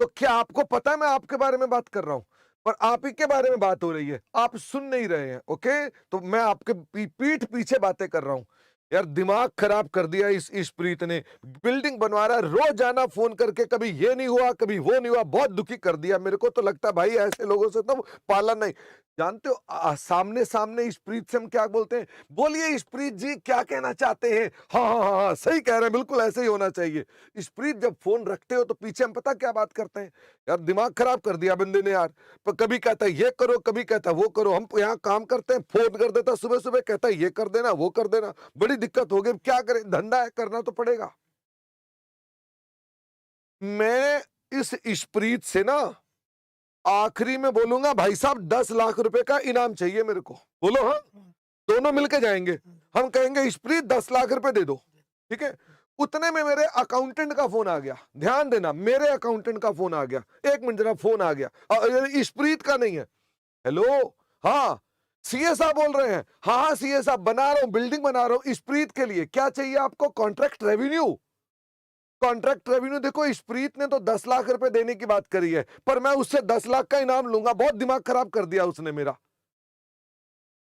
तो क्या आपको पता है मैं आपके बारे में बात कर रहा हूं? पर आप ही के बारे में बात हो रही है, आप सुन नहीं रहे हैं। ओके, तो मैं आपके पीठ पीछे बातें कर रहा हूं। यार दिमाग खराब कर दिया इस प्रीत ने। बिल्डिंग बनवा रहा है, रोज जाना फोन करके, कभी ये नहीं हुआ कभी वो नहीं हुआ, बहुत दुखी कर दिया मेरे को। तो लगता है भाई ऐसे लोगों से तो पालन नहीं। जानते हो सामने सामने इशप्रीत से हम क्या बोलते हैं? बोलिए इशप्रीत जी क्या कहना चाहते हैं? हाँ हाँ हाँ हाँ, सही कह रहे हैं, बिल्कुल ऐसे ही होना चाहिए। इशप्रीत जब फोन रखते हो तो पीछे हम पता क्या बात करते हैं? यार दिमाग खराब कर दिया बंदे ने यार। पर कभी कहता है ये करो, कभी कहता है वो करो। हम यहाँ काम करते हैं, फोन कर देता सुबह सुबह, कहता है ये कर देना वो कर देना। बड़ी दिक्कत हो गई, क्या करें, धंधा है, करना तो पड़ेगा। मैं इस इशप्रीत से ना आखिरी में बोलूंगा, भाई साहब 10 लाख रुपए का इनाम चाहिए मेरे को। बोलो हाँ, दोनों मिलके जाएंगे। हम कहेंगे इशप्रीत 10 लाख रुपए दे दो, ठीक है। उतने में मेरे अकाउंटेंट का फोन आ गया, ध्यान देना, मेरे अकाउंटेंट का फोन आ गया। 1 मिनट जरा, फोन आ गया, इशप्रीत का नहीं है। हेलो, हाँ सीए साहब बोल रहे हैं? हाँ हाँ सीए साहब, बना रहा हूं, बिल्डिंग बना रहा हूं इशप्रीत के लिए। क्या चाहिए आपको? Contract revenue. कॉन्ट्रैक्ट रेवेन्यू देखो, इशप्रीत ने तो 10 लाख रुपए देने की बात करी है, पर मैं उससे 10 लाख का इनाम लूंगा। बहुत दिमाग खराब कर दिया उसने मेरा।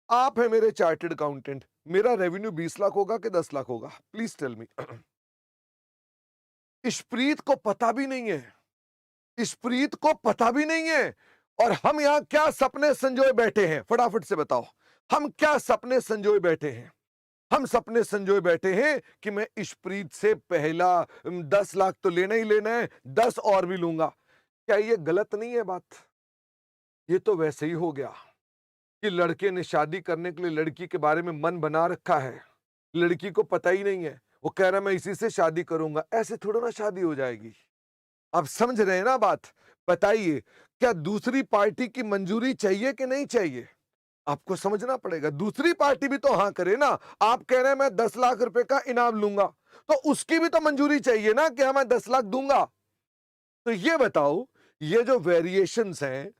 आप है मेरे चार्टेड अकाउंटेंट, मेरा रेवेन्यू 20 लाख होगा कि 10 लाख होगा? प्लीज टेल मी। इशप्रीत को पता भी नहीं है, इशप्रीत को पता भी नहीं है। और हम यहां क्या सपने संजोए बैठे हैं, फटाफट से बताओ। हम क्या सपने संजोए बैठे हैं? हम सपने संजोए बैठे हैं कि मैं इशप्रीत से पहला 10 लाख तो लेना ही लेना है, 10 और भी लूंगा। क्या ये गलत नहीं है बात? ये तो वैसे ही हो गया कि लड़के ने शादी करने के लिए लड़की के बारे में मन बना रखा है, लड़की को पता ही नहीं है, वो कह रहा है मैं इसी से शादी करूंगा। ऐसे थोड़ा ना शादी हो जाएगी। आप समझ रहे हैं ना बात? बताइए, क्या दूसरी पार्टी की मंजूरी चाहिए कि नहीं चाहिए? आपको समझना पड़ेगा। दूसरी पार्टी भी तो हाँ करे ना। आप कह रहे हैं मैं 10 लाख रुपए का इनाम लूंगा, तो उसकी भी तो मंजूरी चाहिए ना कि हाँ मैं 10 लाख दूंगा। तो ये बताओ, ये जो वेरिएशंस हैं,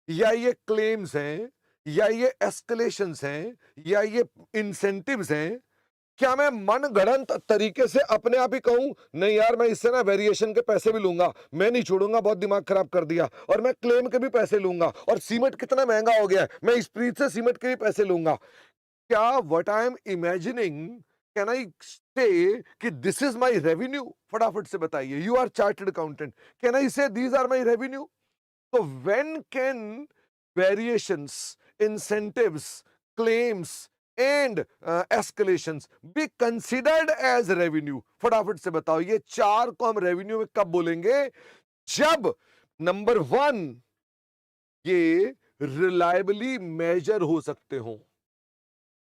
या ये क्लेम्स हैं, या ये एस्केलेशंस हैं, या ये इंसेंटिव्स हैं, क्या मैं मन गढ़ंत तरीके से अपने आप ही कहूं नहीं यार मैं इससे ना वेरिएशन के पैसे भी लूंगा, मैं नहीं छोड़ूंगा, बहुत दिमाग खराब कर दिया, और मैं क्लेम के भी पैसे लूंगा, और सीमेंट कितना महंगा हो गया है, मैं इस प्रीत से सीमेंट के भी पैसे लूंगा? क्या what I am imagining, can I say कि दिस इज माई रेवेन्यू? फटाफट से बताइए, you are chartered accountant, can I say these are my revenue? तो when can variations, incentives, claims and escalations be considered as revenue? फटाफट से बताओ, ये चार को हम रेवेन्यू में कब बोलेंगे? जब नंबर 1 ये रिलायबली मेजर हो सकते हो,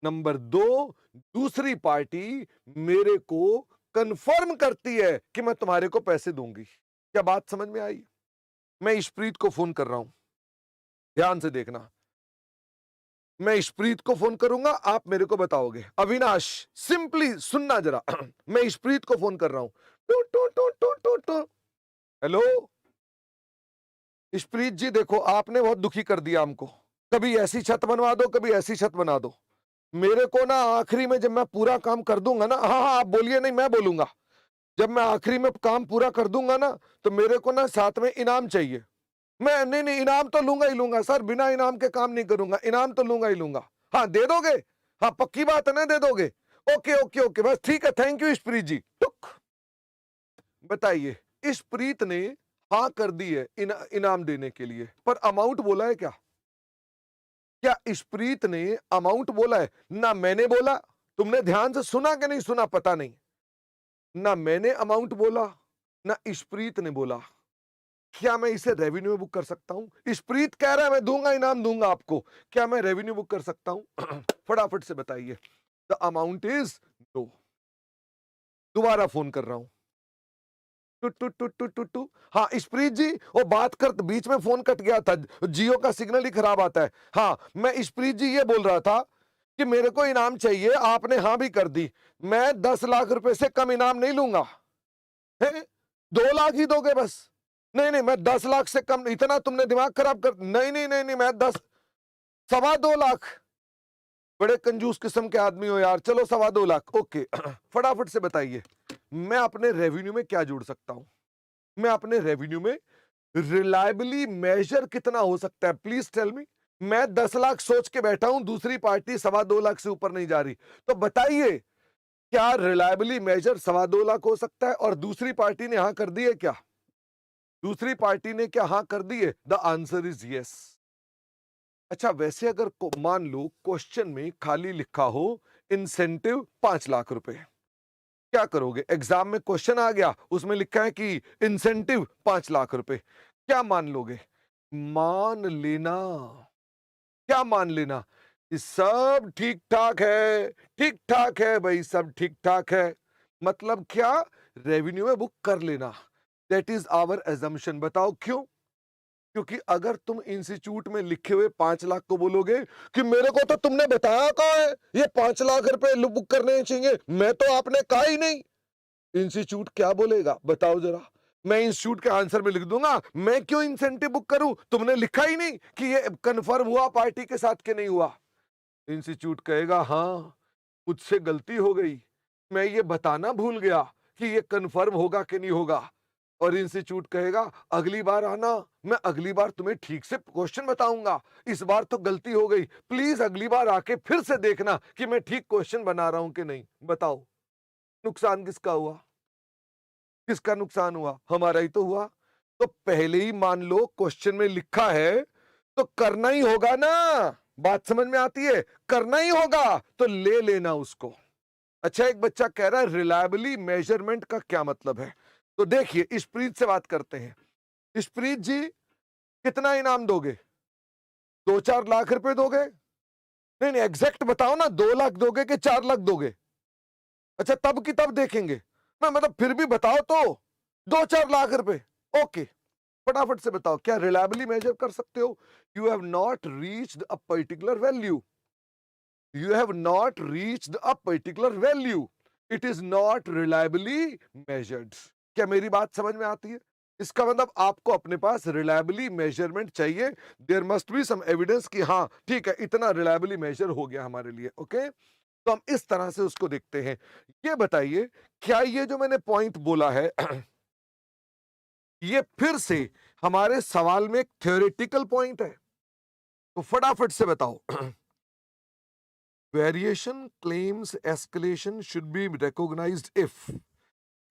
नंबर 2 दूसरी पार्टी मेरे को कंफर्म करती है कि मैं तुम्हारे को पैसे दूंगी। क्या बात समझ में आई? मैं इशप्रीत को फोन कर रहा हूं, ध्यान से देखना। मैं इशप्रीत को फोन करूंगा, आप मेरे को बताओगे। अविनाश, सिंपली सुनना जरा। मैं इशप्रीत को फोन कर रहा हूं। To to to to to two. Hello Ishpreet ji, देखो आपने बहुत दुखी कर दिया हमको। कभी ऐसी छत बनवा दो, कभी ऐसी छत बना दो। मेरे को ना आखिरी में जब मैं पूरा काम कर दूंगा ना, हाँ हाँ आप बोलिए, नहीं मैं बोलूंगा। जब मैं आखिरी में काम पूरा कर दूंगा ना, तो मेरे को ना साथ में इनाम चाहिए। मैं नहीं नहीं, इनाम तो लूंगा ही लूंगा सर, बिना इनाम के काम नहीं करूंगा, इनाम तो लूंगा ही लूंगा। हाँ दे दोगे? हाँ पक्की बात है ना, दे दोगे? ओके ओके ओके, बस ठीक है, थैंक यू इशप्रीत जी। टुक। बताइए, इशप्रीत ने हाँ कर दी है इनाम देने के लिए, पर अमाउंट बोला है क्या? क्या इशप्रीत ने अमाउंट बोला है? ना मैंने बोला, तुमने ध्यान से सुना कि नहीं सुना पता नहीं, ना मैंने अमाउंट बोला, ना इशप्रीत ने बोला। क्या मैं इसे रेवेन्यू में बुक कर सकता हूं? इशप्रीत कह रहा है मैं दूंगा, इनाम दूंगा आपको, क्या मैं रेवेन्यू बुक कर सकता हूं? फटाफट से बताइए। The amount is no. दोबारा फोन कर रहा हूं। To to to to to टू। हाँ इशप्रीत जी, वो बात कर, बीच में फोन कट गया था, जियो का सिग्नल ही खराब आता है। हाँ मैं इशप्रीत जी ये बोल रहा था कि मेरे को इनाम चाहिए, आपने हाँ भी कर दी, मैं 10 लाख रुपए से कम इनाम नहीं लूंगा। है 2 लाख ही दोगे बस? नहीं नहीं, मैं 10 लाख से कम, इतना तुमने दिमाग खराब कर, नहीं नहीं नहीं नहीं, मैं 10, 2.25 लाख। बड़े कंजूस किस्म के आदमी हो यार, चलो 2.25 लाख ओके। फटाफट से बताइए, मैं अपने रेवेन्यू में क्या जोड़ सकता हूं? मैं अपने रेवेन्यू में रिलायबली मेजर कितना हो सकता है, प्लीज टेल मी। मैं 10 लाख सोच के बैठा हूं, दूसरी पार्टी 2.25 लाख से ऊपर नहीं जा रही, तो बताइए क्या रिलायबली मेजर 2.25 लाख हो सकता है? और दूसरी पार्टी ने हाँ कर दी है क्या? दूसरी पार्टी ने क्या हाँ कर दी है? The answer is yes. अच्छा वैसे अगर मान लो क्वेश्चन में खाली लिखा हो इंसेंटिव 5 लाख रुपए, क्या करोगे? एग्जाम में क्वेश्चन आ गया, उसमें लिखा है कि इंसेंटिव 5 लाख रुपए, क्या मान लोगे? मान लेना। क्या मान लेना? कि सब ठीक ठाक है, ठीक ठाक है भाई, सब ठीक ठाक है। मतलब क्या? रेवेन्यू में बुक कर लेना। That is our assumption. बताओ क्यों? क्योंकि अगर तुम इंस्टीट्यूट में लिखे हुए 5 लाख को बोलोगे कि मेरे को तो तुमने बताया कहाँ है ये 5 लाख रुपए बुक करने चाहिए, मैं तो आपने कहा ही नहीं। इंस्टीट्यूट क्या बोलेगा बताओ जरा? मैं इंस्टीट्यूट के आंसर में लिख दूंगा, मैं क्यों इंसेंटिव बुक करूं, तुमने लिखा ही नहीं कि ये कंफर्म हुआ पार्टी के साथ कि नहीं हुआ। इंस्टीट्यूट कहेगा हाँ, मुझसे गलती हो गई, मैं ये बताना भूल गया कि ये कंफर्म होगा कि नहीं होगा। और इंस्टीट्यूट कहेगा अगली बार आना, मैं अगली बार तुम्हें ठीक से क्वेश्चन बताऊंगा, इस बार तो गलती हो गई, प्लीज अगली बार आके फिर से देखना कि मैं ठीक क्वेश्चन बना रहा हूं कि नहीं। बताओ नुकसान किसका हुआ? किसका नुकसान हुआ? हमारा ही तो हुआ। तो पहले ही मान लो क्वेश्चन में लिखा है तो करना ही होगा ना। बात समझ में आती है? करना ही होगा तो ले लेना उसको। अच्छा, एक बच्चा कह रहा है रिलायबली मेजरमेंट का क्या मतलब है? तो देखिए इशप्रीत से बात करते हैं। इशप्रीत जी, कितना इनाम दोगे? 2-4 लाख रुपए दोगे? नहीं नहीं, एग्जैक्ट बताओ ना, 2 लाख दोगे कि 4 लाख दोगे? अच्छा, तब की तब देखेंगे। मैं मतलब फिर भी बताओ तो, 2-4 लाख रुपए। ओके, फटाफट से बताओ क्या रिलायबली मेजर कर सकते हो? You have not reached a particular value. You have not reached a particular value, it is not reliably measured. क्या मेरी बात समझ में आती है? इसका मतलब आपको अपने पास रिलायबली मेजरमेंट चाहिए। There must be some evidence कि हाँ ठीक है, इतना रिलायबली मेजर हो गया हमारे लिए। ओके, तो हम इस तरह से उसको देखते हैं। ये बताइए, क्या ये जो मैंने पॉइंट बोला है ये फिर से हमारे सवाल में एक थ्योरेटिकल पॉइंट है? तो फटाफट से बताओ। Variation claims escalation should be recognised if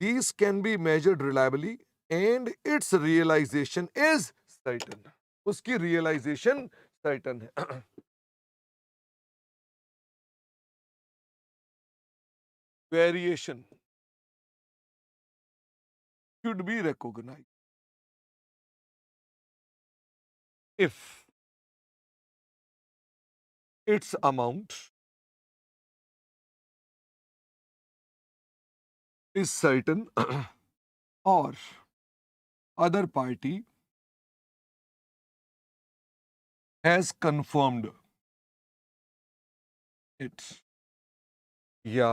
these can be measured reliably and its realization is certain। उसकी रियलाइजेशन सर्टन है। Variation should be recognized if its amount is certain or other party has confirmed it, या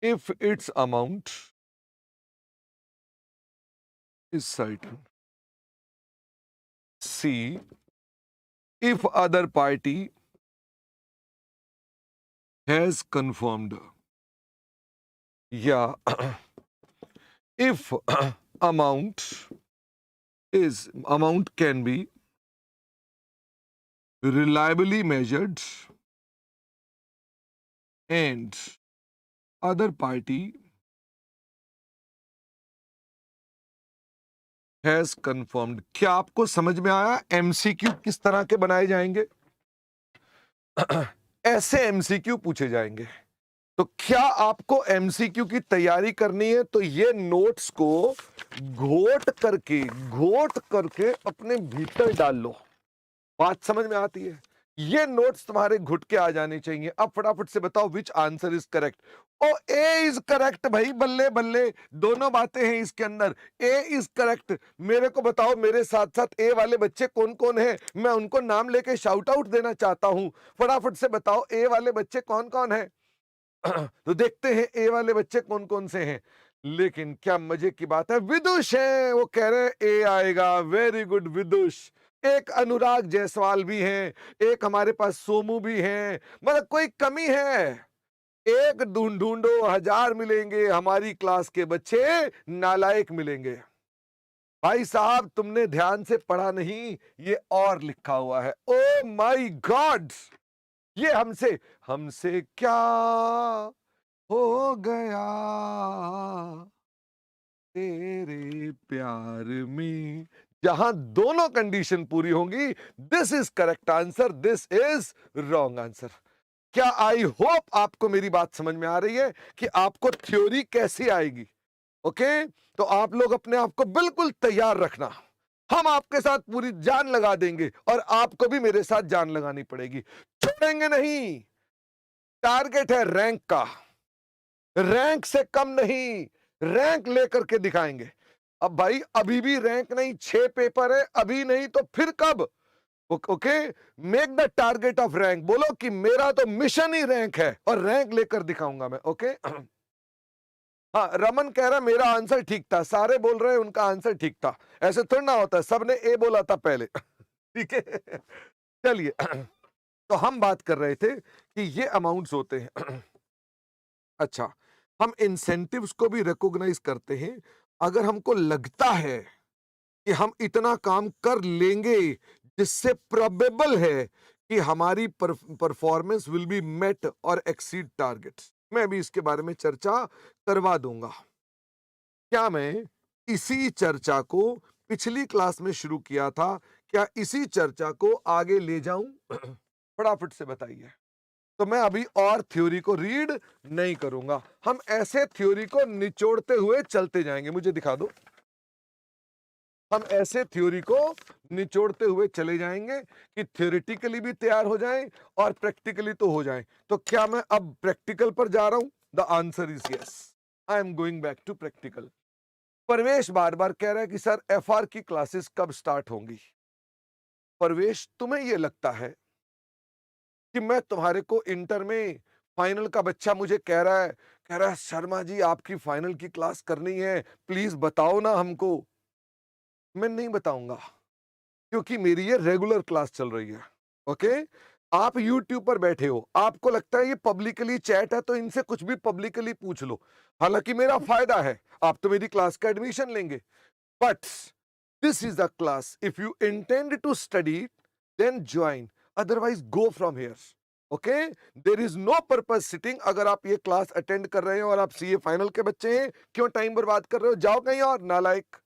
if its amount is certain। C, if other party has confirmed, या if amount can be reliably measured and other party has confirmed। क्या आपको समझ में आया एमसीक्यू किस तरह के बनाए जाएंगे? ऐसे एमसीक्यू पूछे जाएंगे। तो क्या आपको एमसीक्यू की तैयारी करनी है तो ये नोट्स को घोट करके अपने भीतर डाल लो। बात समझ में आती है? ये नोट्स तुम्हारे घुट के आ जाने चाहिए। अब फटाफट से बताओ which answer is correct. Oh, A is correct भाई, बल्ले बल्ले, दोनों बातें हैं इसके अंदर। A is correct. मेरे को बताओ मेरे साथ साथ ए वाले बच्चे कौन कौन हैं, मैं उनको नाम लेके शाउट आउट देना चाहता हूं। फटाफट से बताओ ए वाले बच्चे कौन कौन हैं। तो देखते हैं ए वाले बच्चे कौन कौन से हैं। लेकिन क्या मजे की बात है, विदुष है, वो कह रहे हैं ए आएगा। Very good Vidush. एक अनुराग जायसवाल भी हैं, एक हमारे पास सोमू भी हैं। मतलब कोई कमी है? एक ढूंढो 1000 मिलेंगे, हमारी क्लास के बच्चे नालायक मिलेंगे। भाई साहब तुमने ध्यान से पढ़ा नहीं, ये और लिखा हुआ है। ओ माय गॉड, ये हमसे हमसे क्या हो गया तेरे प्यार में। जहां दोनों कंडीशन पूरी होंगी, this is correct answer, this is wrong answer. क्या आई होप आपको मेरी बात समझ में आ रही है कि आपको थ्योरी कैसी आएगी ओके, तो आप लोग अपने आप को बिल्कुल तैयार रखना। हम आपके साथ पूरी जान लगा देंगे और आपको भी मेरे साथ जान लगानी पड़ेगी, छोड़ेंगे नहीं। टारगेट है रैंक का, रैंक से कम नहीं, रैंक लेकर के दिखाएंगे। अब भाई अभी भी रैंक नहीं, 6 पेपर है, अभी नहीं तो फिर कब? Okay, make the target of rank, बोलो कि मेरा तो मिशन ही रैंक है और रैंक लेकर दिखाऊंगा मैं। ओके हाँ, रमन कह रहा है मेरा आंसर ठीक था, सारे बोल रहे हैं उनका आंसर ठीक था। ऐसे थोड़ा ना होता है, सबने ए बोला था पहले। ठीक है, चलिए। तो हम बात कर रहे थे कि ये अमाउंट्स होते हैं। अच्छा, हम इंसेंटिव्स को भी रिकॉग्नाइज करते हैं। अगर हमको लगता है कि हम इतना काम कर लेंगे जिससे प्रोबेबल है कि हमारी परफॉर्मेंस विल बी मेट और एक्सीड टारगेट्स, मैं भी इसके बारे में चर्चा करवा दूंगा। क्या मैं इसी चर्चा को पिछली क्लास में शुरू किया था, क्या इसी चर्चा को आगे ले जाऊं? फटाफट से बताइए। तो मैं अभी और थ्योरी को रीड नहीं करूंगा, हम ऐसे थ्योरी को निचोड़ते हुए चलते जाएंगे। मुझे दिखा दो, हम ऐसे थ्योरी को निचोड़ते हुए चले जाएंगे कि थ्योरेटिकली भी तैयार हो जाएं और प्रैक्टिकली तो हो जाएं। तो क्या मैं अब प्रैक्टिकल पर जा रहा हूं? The answer is yes, I am going back to practical. Parvesh बार बार कह रहा है कि सर एफआर की क्लासेस कब स्टार्ट होंगी? परवेश, तुम्हें यह लगता है कि मैं तुम्हारे को इंटर में फाइनल का बच्चा मुझे कह रहा है शर्मा जी आपकी फाइनल की क्लास करनी है, प्लीज बताओ ना हमको? मैं नहीं बताऊंगा, क्योंकि मेरी ये रेगुलर क्लास चल रही है। ओके, आप YouTube पर बैठे हो, आपको लगता है ये पब्लिकली चैट है तो इनसे कुछ भी पब्लिकली पूछ लो, हालांकि मेरा फायदा है, आप तो मेरी क्लास का एडमिशन लेंगे। But this is the class, if you intend to study then join, otherwise go from here. Okay, there is no purpose sitting. अगर आप ये क्लास अटेंड कर रहे हैं और आप सीए फाइनल के बच्चे हैं, क्यों टाइम बर्बाद कर रहे हो? जाओ कहीं और, नालायक।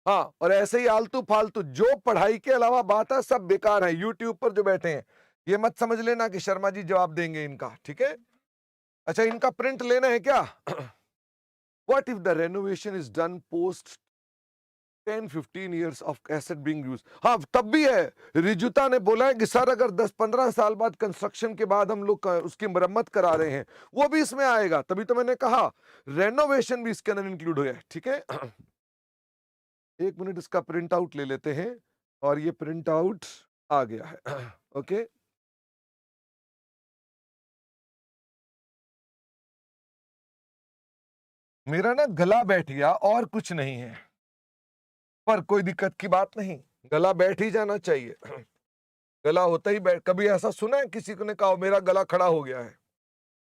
हाँ, और ऐसे ही आलतू फालतू जो पढ़ाई के अलावा बात है सब बेकार है। यूट्यूब पर जो बैठे हैं, ये मत समझ लेना कि शर्मा जी जवाब देंगे इनका, ठीक है? अच्छा, इनका प्रिंट लेना है क्या? What if the renovation is done post 10-15 years of asset being used? हाँ, तब भी है। रिजुता ने बोला है कि सर अगर 10-15 साल बाद कंस्ट्रक्शन के बाद हम लोग उसकी मरम्मत करा रहे हैं, वो भी इसमें आएगा। तभी तो मैंने कहा रेनोवेशन भी इसके अंदर इंक्लूड हो है, ठीक है? एक मिनट, इसका प्रिंट आउट ले लेते हैं। और ये प्रिंट आउट आ गया है। ओके, मेरा ना गला बैठ गया और कुछ नहीं है, पर कोई दिक्कत की बात नहीं, गला बैठ ही जाना चाहिए। गला होता ही बैठ, कभी ऐसा सुना है किसी को ने कहा मेरा गला खड़ा हो गया है?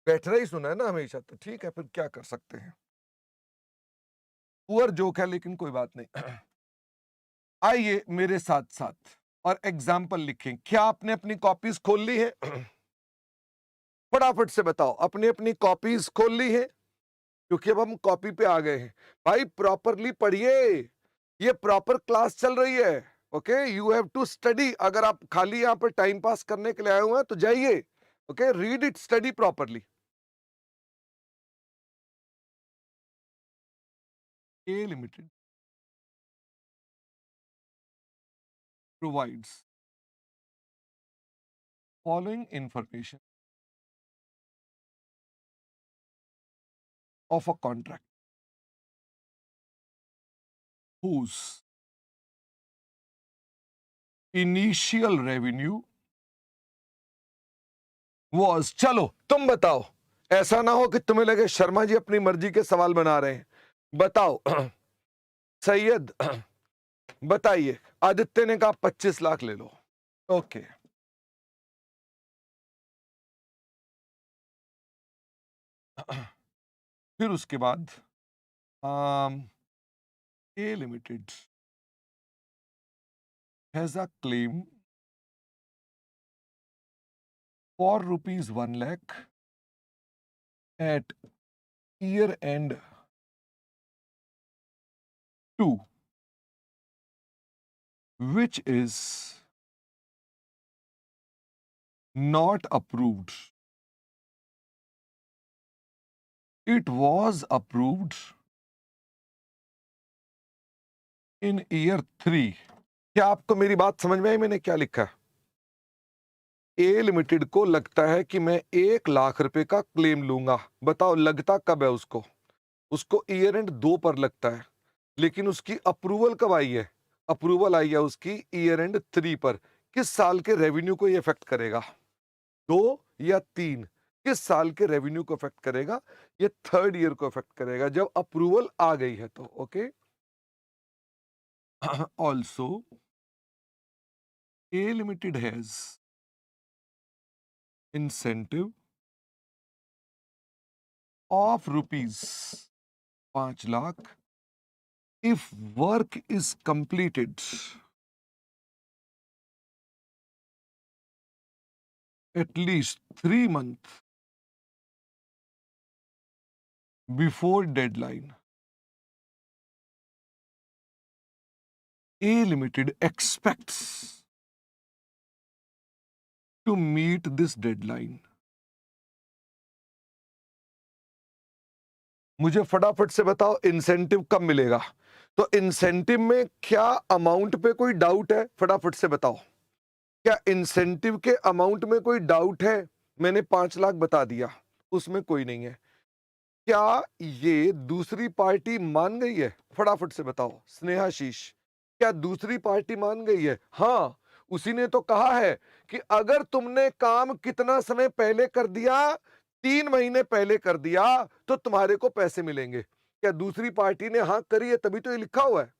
बैठना ही सुना है ना हमेशा, तो ठीक है, फिर क्या कर सकते हैं। पुअर जोक है लेकिन कोई बात नहीं। आइए मेरे साथ साथ और एग्जाम्पल लिखें। क्या आपने अपनी कॉपीज खोल ली है? फटाफट से बताओ, अपनी अपनी कॉपीज खोल ली है? क्योंकि अब हम कॉपी पे आ गए हैं। भाई प्रॉपरली पढ़िए, ये प्रॉपर क्लास चल रही है। Okay, you have to study. अगर आप खाली यहाँ पर टाइम पास करने के लिए आए हुए हैं तो जाइए, okay, read it, study properly. A limited provides following information of a contract whose initial revenue was, चलो तुम बताओ, ऐसा ना हो कि तुम्हें लगे शर्मा जी अपनी मर्जी के सवाल बना रहे हैं। बताओ। सैयद, बताइए। आदित्य ने कहा 25 लाख ले लो। ओके, फिर उसके बाद A limited has a claim for ₹1 lakh at year end 2, which is not approved it was approved in year 3। क्या आपको मेरी बात समझ में आई मैंने क्या लिखा है? ए लिमिटेड को लगता है कि मैं 1 लाख रुपए का क्लेम लूंगा। बताओ लगता कब है उसको? उसको ईयर एंड 2 पर लगता है, लेकिन उसकी अप्रूवल कब आई है? अप्रूवल आई है उसकी ईयर एंड 3 पर। किस साल के रेवेन्यू को ये इफेक्ट करेगा? 2 या 3? किस साल के रेवेन्यू को इफेक्ट करेगा? ये 3rd ईयर को इफेक्ट करेगा जब अप्रूवल आ गई है तो। Okay. Also a limited has incentive of ₹5 lakh if work is completed at least 3 months before deadline. A Limited expects to meet this deadline. मुझे फटाफट से बताओ इंसेंटिव कब मिलेगा? तो इंसेंटिव में क्या अमाउंट पे कोई डाउट है? फटाफट से बताओ। क्या इंसेंटिव के अमाउंट में कोई डाउट है? मैंने 5 लाख बता दिया, उसमें कोई नहीं है। क्या ये दूसरी पार्टी मान गई है? फटाफट से बताओ। स्नेहाशीष, क्या दूसरी पार्टी मान गई है? हाँ, उसी ने तो कहा है कि अगर तुमने काम कितना समय पहले कर दिया, 3 महीने पहले कर दिया, तो तुम्हारे को पैसे मिलेंगे। क्या दूसरी पार्टी ने हाँ करी है? तभी तो ये लिखा हुआ है।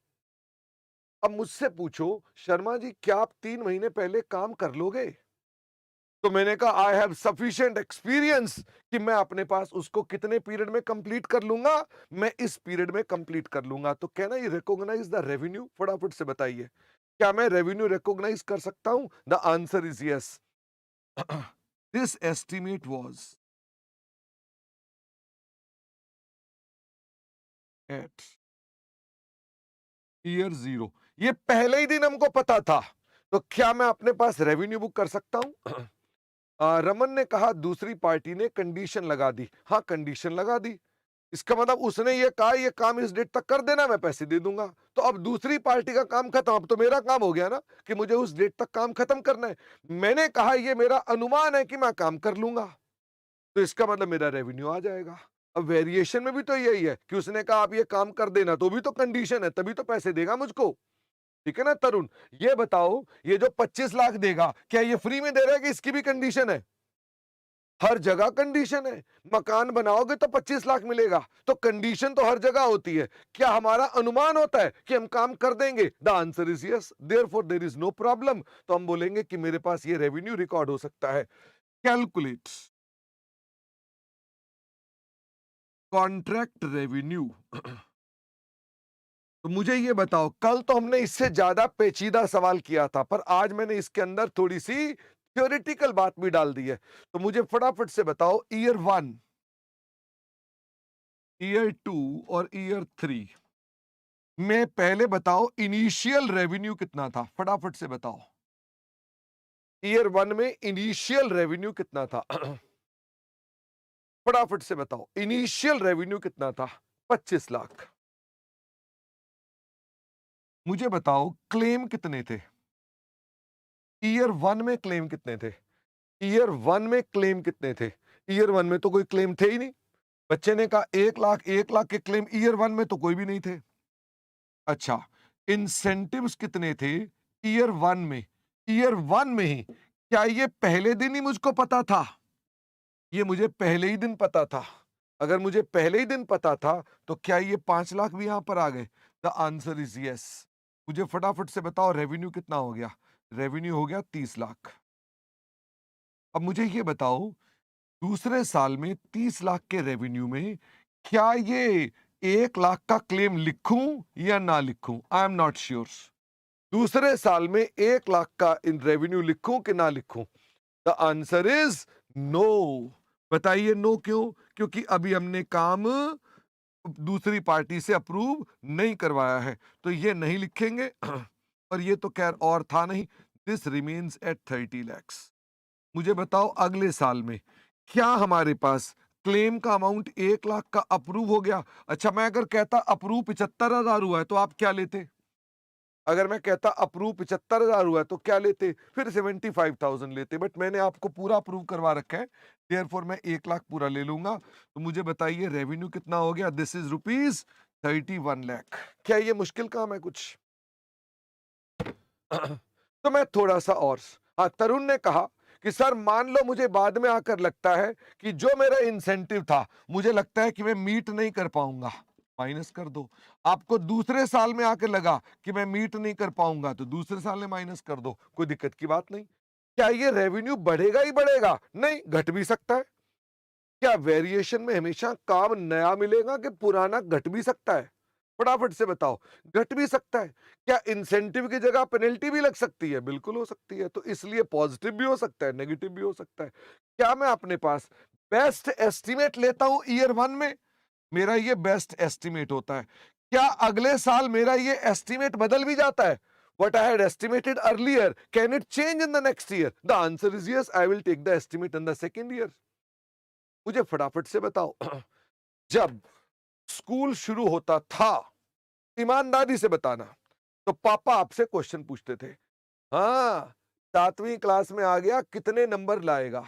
अब मुझसे पूछो शर्मा जी, क्या आप 3 महीने पहले काम कर लोगे? तो मैंने कहा आई हैव सफिशिएंट एक्सपीरियंस कि मैं अपने पास उसको कितने पीरियड में कंप्लीट कर लूंगा, मैं इस पीरियड में कंप्लीट कर लूंगा। तो कहना ये रिकॉग्नाइज द रेवेन्यू। फटाफट से बताइए, क्या मैं रेवेन्यू रिकॉग्नाइज कर सकता हूं? The answer is yes. This estimate was at year 0। ये पहले ही दिन हमको पता था, तो क्या मैं अपने पास रेवेन्यू बुक कर सकता हूं? रमन ने कहा दूसरी पार्टी ने कंडीशन लगा दी। हाँ, कंडीशन लगा दी, इसका मतलब उसने ये कहा ये काम इस डेट तक कर देना, मैं पैसे दे दूंगा। तो अब दूसरी पार्टी का काम खत्म, अब तो मेरा काम हो गया ना कि मुझे उस डेट तक काम खत्म करना है। मैंने कहा ये मेरा अनुमान है कि मैं काम कर लूंगा, तो इसका मतलब मेरा रेवेन्यू आ जाएगा। अब वेरिएशन में भी तो यही है कि उसने कहा आप ये काम कर देना, तो भी तो कंडीशन है, तभी तो पैसे देगा मुझको। ठीक है ना तरुण? ये बताओ, ये जो 25 लाख देगा, क्या ये फ्री में दे रहा है कि इसकी भी कंडीशन है? हर जगह कंडीशन है। मकान बनाओगे तो 25 लाख मिलेगा, तो कंडीशन तो हर जगह होती है। क्या हमारा अनुमान होता है कि हम काम कर देंगे? The answer is yes, therefore there is no problem. तो हम बोलेंगे कि मेरे पास ये रेवेन्यू रिकॉर्ड हो सकता है। Calculate contract revenue. तो मुझे ये बताओ, कल तो हमने इससे ज्यादा पेचीदा सवाल किया था, पर आज मैंने इसके अंदर थोड़ी सी थ्योरेटिकल बात भी डाल दी है। तो मुझे फटाफट से बताओ ईयर 1, ईयर 2 और ईयर 3 में पहले बताओ इनिशियल रेवेन्यू कितना था? फटाफट से बताओ। ईयर 1 में इनिशियल रेवेन्यू कितना था? फटाफट से बताओ इनिशियल रेवेन्यू कितना था? 25 लाख। मुझे बताओ क्लेम कितने थे? ईयर 1 में क्लेम कितने थे? ईयर 1 में क्लेम कितने थे? ईयर 1 में तो कोई क्लेम थे ही नहीं। बच्चे ने कहा 1 लाख, 1 लाख के क्लेम ईयर 1 में तो कोई भी नहीं थे। अच्छा, इंसेंटिव्स कितने थे ईयर 1 में? ईयर 1 में ही। क्या ये पहले दिन ही मुझको पता था? ये मुझे पहले ही दिन पता था। अगर मुझे पहले ही दिन पता था, तो क्या ये 5 लाख भी यहां पर आ गए? The answer is yes. मुझे फटाफट से बताओ रेवेन्यू कितना हो गया? रेवेन्यू हो गया 30 लाख। अब मुझे ये बताओ, दूसरे साल में 30 लाख के रेवेन्यू में क्या ये 1 लाख का क्लेम लिखूं या ना लिखूं? आई एम नॉट श्योर। दूसरे साल में 1 लाख का इन रेवेन्यू लिखूं कि ना लिखूं? The answer is no. बताइए नो क्यों? क्योंकि अभी हमने काम दूसरी पार्टी से अप्रूव नहीं करवाया है, तो ये नहीं लिखेंगे। और ये तो खैर और था नहीं। This remains at 30 lakhs. मुझे बताओ अगले साल में क्या हमारे पास क्लेम का अमाउंट 1 लाख का अप्रूव हो गया। अच्छा, मैं अगर कहता अप्रूव 75,000 हुआ है तो आप क्या लेते? अगर मैं कहता अप्रूव 75,000 हुआ है तो क्या लेते? फिर 75,000 लेते, बट मैंने आपको पूरा अप्रूव करवा रखा है, देयरफॉर मैं 1 लाख पूरा ले लूंगा। तो मुझे बताइए रेवेन्यू कितना हो गया? This is rupees 31 lakh. क्या ये मुश्किल काम है कुछ? तो मैं थोड़ा सा और, हाँ, तरुण ने कहा कि सर मान लो मुझे बाद में आकर लगता है कि जो मेरा इंसेंटिव था मुझे लगता है कि मैं मीट नहीं कर पाऊंगा, माइनस कर दो। आपको दूसरे साल में आकर लगा कि मैं मीट नहीं कर पाऊंगा तो दूसरे साल में माइनस कर दो, कोई दिक्कत की बात नहीं। क्या ये रेवेन्यू बढ़ेगा ही बढ़ेगा? नहीं, घट भी सकता है। क्या वेरिएशन में हमेशा काम नया मिलेगा कि पुराना घट भी सकता है? फटाफट से बताओ। घट भी सकता है। क्या इंसेंटिव की जगह पेनल्टी भी लग सकती है? बिल्कुल हो सकती है। तो इसलिए पॉजिटिव भी हो सकता है, नेगेटिव भी हो सकता है। क्या मैं अपने पास बेस्ट एस्टिमेट लेता हूं ईयर 1 में, मेरा ये बेस्ट एस्टिमेट होता है। क्या अगले साल मेरा ये एस्टिमेट बदल भी जाता है? What I had estimated earlier, can it change in the next year? The answer is yes, I will take the estimate in the second year. मुझे फटाफट से बताओ, जब स्कूल शुरू होता था, ईमानदारी से बताना, तो पापा आपसे क्वेश्चन पूछते थे, हाँ 7वीं क्लास में आ गया, कितने नंबर लाएगा?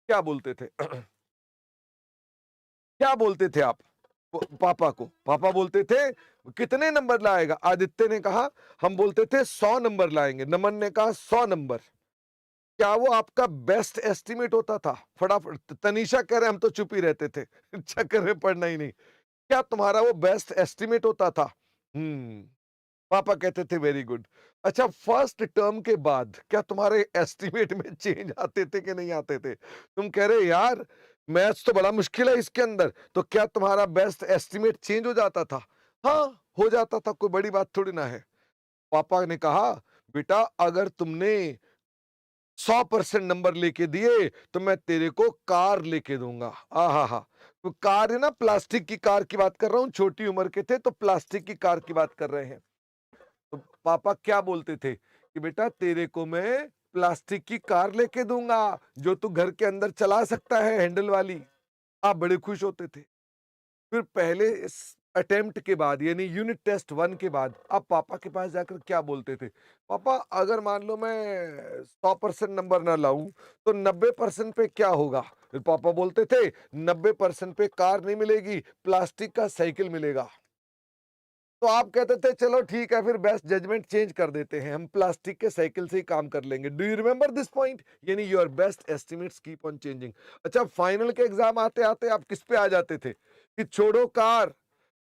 क्या बोलते थे? क्या बोलते थे आप पापा को? पापा बोलते थे कितने नंबर लाएगा? आदित्य ने कहा हम बोलते थे 100 नंबर लाएंगे। नमन ने कहा 100 नंबर। क्या वो आपका बेस्ट एस्टिमेट होता था? फटाफट। तनीषा कह रहे हम तो चुप ही रहते थे चक्कर में पड़ना ही नहीं। क्या तुम्हारा वो बेस्ट एस्टिमेट होता था? पापा कहते थे वेरी गुड। अच्छा, फर्स्ट टर्म के बाद क्या तुम्हारे एस्टिमेट में चेंज आते थे कि नहीं आते थे? तुम कह रहे यार मैथ्स तो बड़ा मुश्किल है इसके अंदर, तो क्या तुम्हारा बेस्ट एस्टिमेट चेंज हो जाता था? हाँ, हो जाता था, कोई बड़ी बात थोड़ी ना है। पापा ने कहा बेटा अगर तुमने 100% नंबर लेके दिए तो मैं तेरे को कार लेके दूंगा। आहा हा, तो कार है ना, प्लास्टिक की कार की बात कर रहा हूं, छोटी उम्र के थे तो प्लास्टिक की कार की बात कर रहे हैं। तो पापा क्या बोलते थे कि बेटा तेरे को मैं प्लास्टिक की कार लेके दूंगा जो तू घर के अंदर चला सकता है, हैंडल वाली। आप बड़े खुश होते थे। फिर पहले इस अटेम्प्ट के बाद यानी यूनिट टेस्ट 1 के बाद आप पापा के पास जाकर क्या बोलते थे? पापा अगर मान लो मैं 100% नंबर ना लाऊं तो 90% पे क्या होगा? फिर पापा बोलते थे 90% पे कार नहीं मिलेगी, प्लास्टिक का साइकिल मिलेगा। तो आप कहते थे चलो ठीक है, फिर बेस्ट जजमेंट चेंज कर देते हैं, हम प्लास्टिक के साइकिल से ही काम कर लेंगे। Do you remember this point? यानी your best estimates keep on changing. अच्छा, फाइनल के एग्जाम आते आते आप किस पे आ जाते थे कि छोड़ो कार,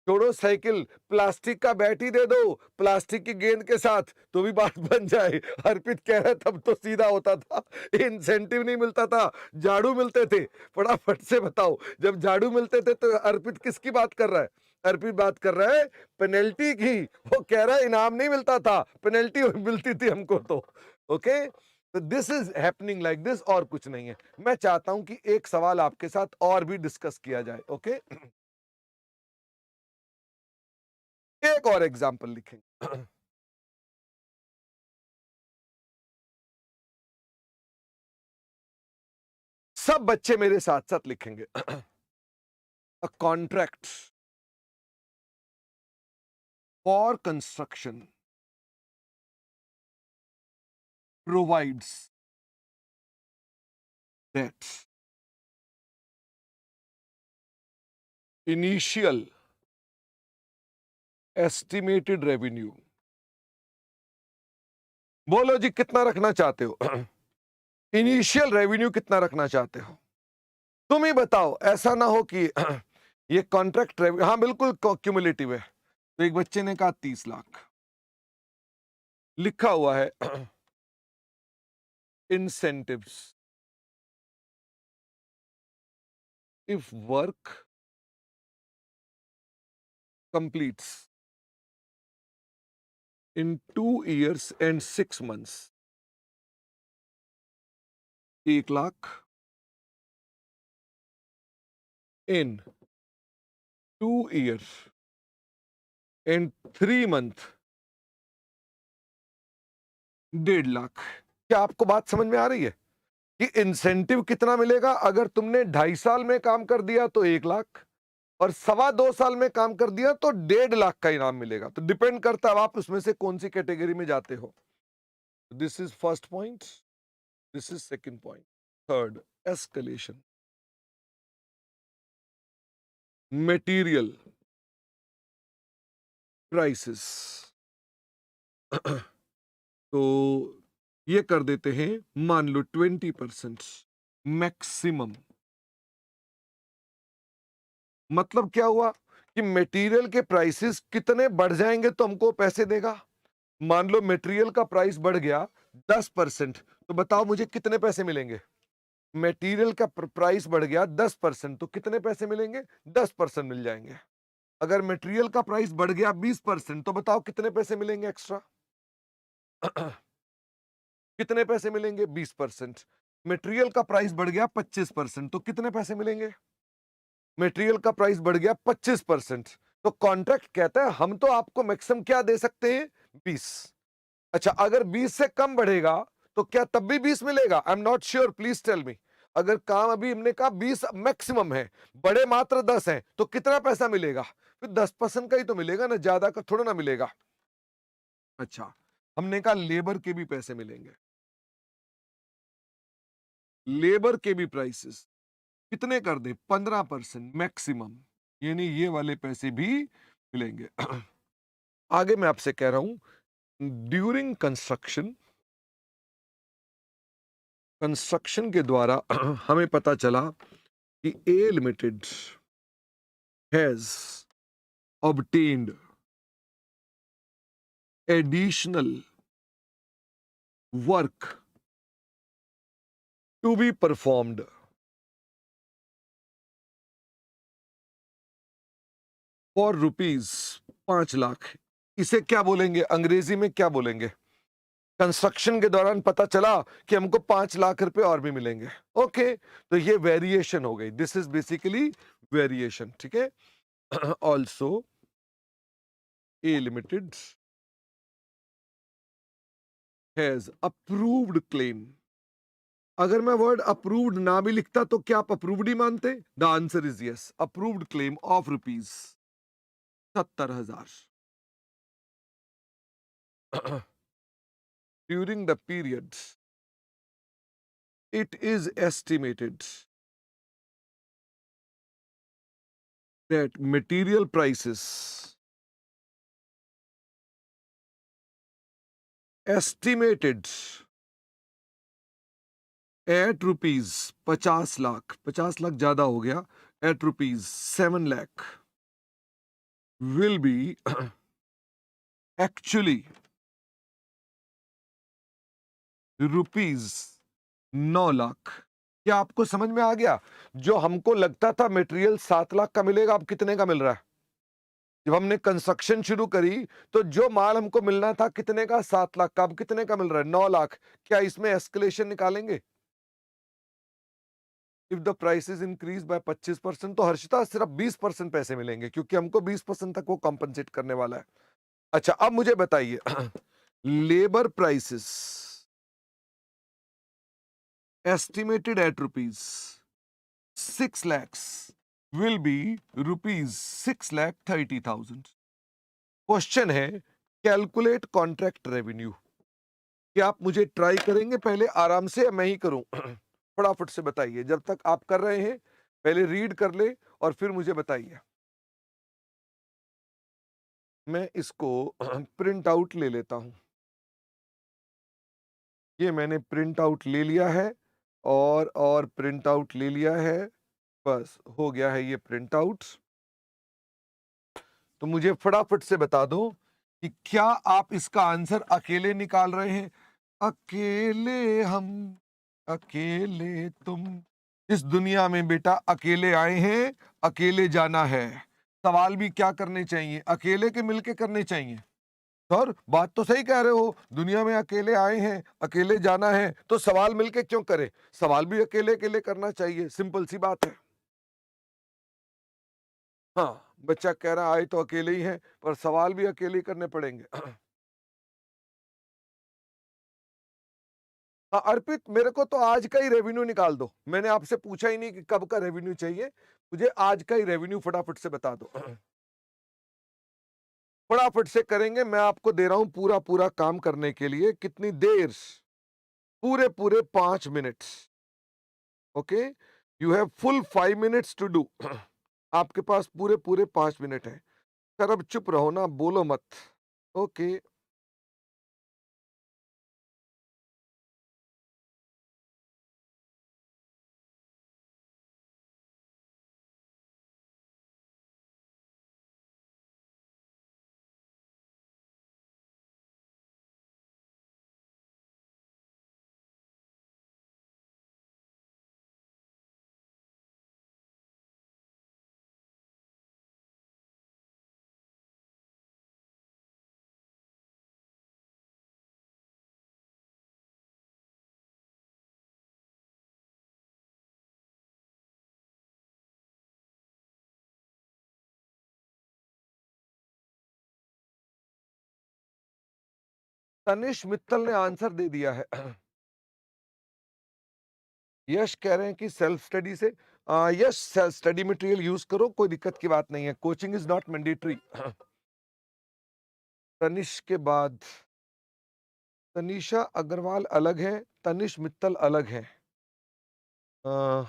छोड़ो साइकिल, प्लास्टिक का बैट ही दे दो प्लास्टिक की गेंद के साथ तो भी बात बन जाए। अर्पित कह रहा है तब तो सीधा होता था, इंसेंटिव नहीं मिलता था, झाड़ू मिलते थे। फटाफट से बताओ, जब झाड़ू मिलते थे तो अर्पित किसकी बात कर रहा है? अर्पित बात कर रहा है पेनल्टी की। वो कह रहा है इनाम नहीं मिलता था, पेनल्टी मिलती थी हमको। तो ओके, तो this is happening like this, और कुछ नहीं है। मैं चाहता हूं कि एक सवाल आपके साथ और भी डिस्कस किया जाए। ओके, एक और एग्जांपल लिखेंगे। सब बच्चे मेरे साथ साथ लिखेंगे। A contract for construction provides that initial estimated revenue, बोलो जी कितना रखना चाहते हो? इनिशियल रेवेन्यू कितना रखना चाहते हो? तुम ही बताओ, ऐसा ना हो कि ये कॉन्ट्रैक्ट रेवेन्यू, हाँ बिल्कुल क्यूमुलेटिव है। तो एक बच्चे ने कहा 30 लाख, लिखा हुआ है incentives if work completes in 2 years and 6 months, 1 lakh in 2 years and 3 month, 1.5 lakh. क्या आपको बात समझ में आ रही है? कि इंसेंटिव कितना मिलेगा। अगर तुमने 2.5 साल में काम कर दिया तो 1 लाख, और 2.25 साल में काम कर दिया तो 1.5 लाख का इनाम मिलेगा। तो डिपेंड करता है आप उसमें से कौन सी कैटेगरी में जाते हो। This is first point, this is second point. Third, escalation, material prices. तो ये कर देते हैं, मान लो 20% मैक्सिमम। मतलब क्या हुआ कि मटेरियल के प्राइसेस कितने बढ़ जाएंगे तो हमको पैसे देगा। मान लो मटेरियल का प्राइस बढ़ गया 10%, तो बताओ मुझे कितने पैसे मिलेंगे। मटेरियल का प्राइस बढ़ गया 10%, तो कितने पैसे मिलेंगे, 10% मिल जाएंगे। अगर मटेरियल का प्राइस बढ़ गया 20%, तो बताओ कितने पैसे मिलेंगे एक्स्ट्रा। कितने पैसे मिलेंगे, 20%। मटेरियल का प्राइस बढ़ गया 25%, तो कितने पैसे मिलेंगे। मटेरियल का प्राइस बढ़ गया 25%, तो कॉन्ट्रैक्ट कहता है हम तो आपको मैक्सिमम क्या दे सकते हैं, 20। अच्छा, अगर 20 से कम बढ़ेगा तो क्या तब भी 20 मिलेगा। I am not sure, please tell me. अगर काम अभी हमने कहा 20 मैक्सिमम है, बड़े मात्र 10 हैं, तो कितना पैसा मिलेगा, फिर 10% का ही तो मिलेगा ना, ज्यादा का थोड़ा ना मिलेगा। अच्छा, हमने कहा लेबर के भी पैसे मिलेंगे। लेबर के भी प्राइसेस कितने कर दे, 15% मैक्सिमम, यानी ये वाले पैसे भी मिलेंगे। आगे मैं आपसे कह रहा हूं, ड्यूरिंग कंस्ट्रक्शन, कंस्ट्रक्शन के द्वारा हमें पता चला कि A limited has obtained additional work to be performed for rupees 5 lakh. इसे क्या बोलेंगे, अंग्रेजी में क्या बोलेंगे। कंस्ट्रक्शन के दौरान पता चला कि हमको 5 लाख रुपए और भी मिलेंगे। ओके, तो ये वेरिएशन हो गई, दिस इज बेसिकली वेरिएशन, ठीक है। Also a limited has approved claim. अगर मैं वर्ड अप्रूव्ड ना भी लिखता तो क्या आप अप्रूव्ड ही मानते। The answer is yes, approved claim of rupees 70,000 during the period. It is estimated that material prices estimated at rupees 50 lakh, 50 lakh ज्यादा हो गया, at rupees 7 lakh will be actually rupees 9 lakh. क्या आपको समझ में आ गया। जो हमको लगता था मटेरियल 7 लाख का मिलेगा, अब कितने का मिल रहा है। जब हमने कंस्ट्रक्शन शुरू करी तो जो माल हमको मिलना था कितने का, 7 लाख का, अब कितने का मिल रहा है, 9 लाख। क्या इसमें एस्केलेशन निकालेंगे। If the prices increase by 25%, तो हर्षिता सिर्फ 20% पैसे मिलेंगे, क्योंकि हमको 20% तक वो कॉम्पनसेट करने वाला है। अच्छा, अब मुझे बताइए, labour prices estimated at rupees 6 lakhs will be rupees 6,30,000। Question है, कैलकुलेट कॉन्ट्रैक्ट रेवेन्यू। क्या आप मुझे ट्राई करेंगे पहले आराम से, या मैं ही करूं। फटाफट से बताइए, जब तक आप कर रहे हैं पहले रीड कर ले और फिर मुझे बताइए। मैं इसको प्रिंट आउट ले लेता हूं। ये मैंने प्रिंट आउट ले लिया है, और प्रिंट आउट ले लिया है, बस हो गया है ये प्रिंट आउट। तो मुझे फटाफट से बता दो कि क्या आप इसका आंसर अकेले निकाल रहे हैं। अकेले हम, अकेले तुम, इस दुनिया में बेटा अकेले आए हैं, अकेले जाना है। सवाल भी क्या करने चाहिए, अकेले के मिलके करने चाहिए। सर बात तो सही कह रहे हो, दुनिया में अकेले आए हैं, अकेले जाना है, तो सवाल मिलके क्यों करें। सवाल भी अकेले अकेले करना चाहिए, सिंपल सी बात है। हाँ, बच्चा कह रहा आए तो अकेले ही है, पर सवाल भी अकेले ही करने पड़ेंगे। हाँ, अर्पित मेरे को तो आज का ही रेवेन्यू निकाल दो। मैंने आपसे पूछा ही नहीं कि कब का रेवेन्यू चाहिए, मुझे आज का ही रेवेन्यू फटाफट से बता दो। फटाफट से करेंगे, मैं आपको दे रहा हूं पूरा पूरा काम करने के लिए। कितनी देर? पूरे पूरे 5 minutes. Okay, you have full 5 minutes to do. आपके पास पूरे पूरे 5 मिनट है। सर अब चुप रहो ना, बोलो मत। ओके। तनिष मित्तल ने आंसर दे दिया है। यश कह रहे हैं कि सेल्फ स्टडी से। Yes, self study material use करो, कोई दिक्कत की बात नहीं है। Coaching is not mandatory. Tanish के बाद तनीषा अग्रवाल अलग है, तनिष मित्तल अलग है। अ,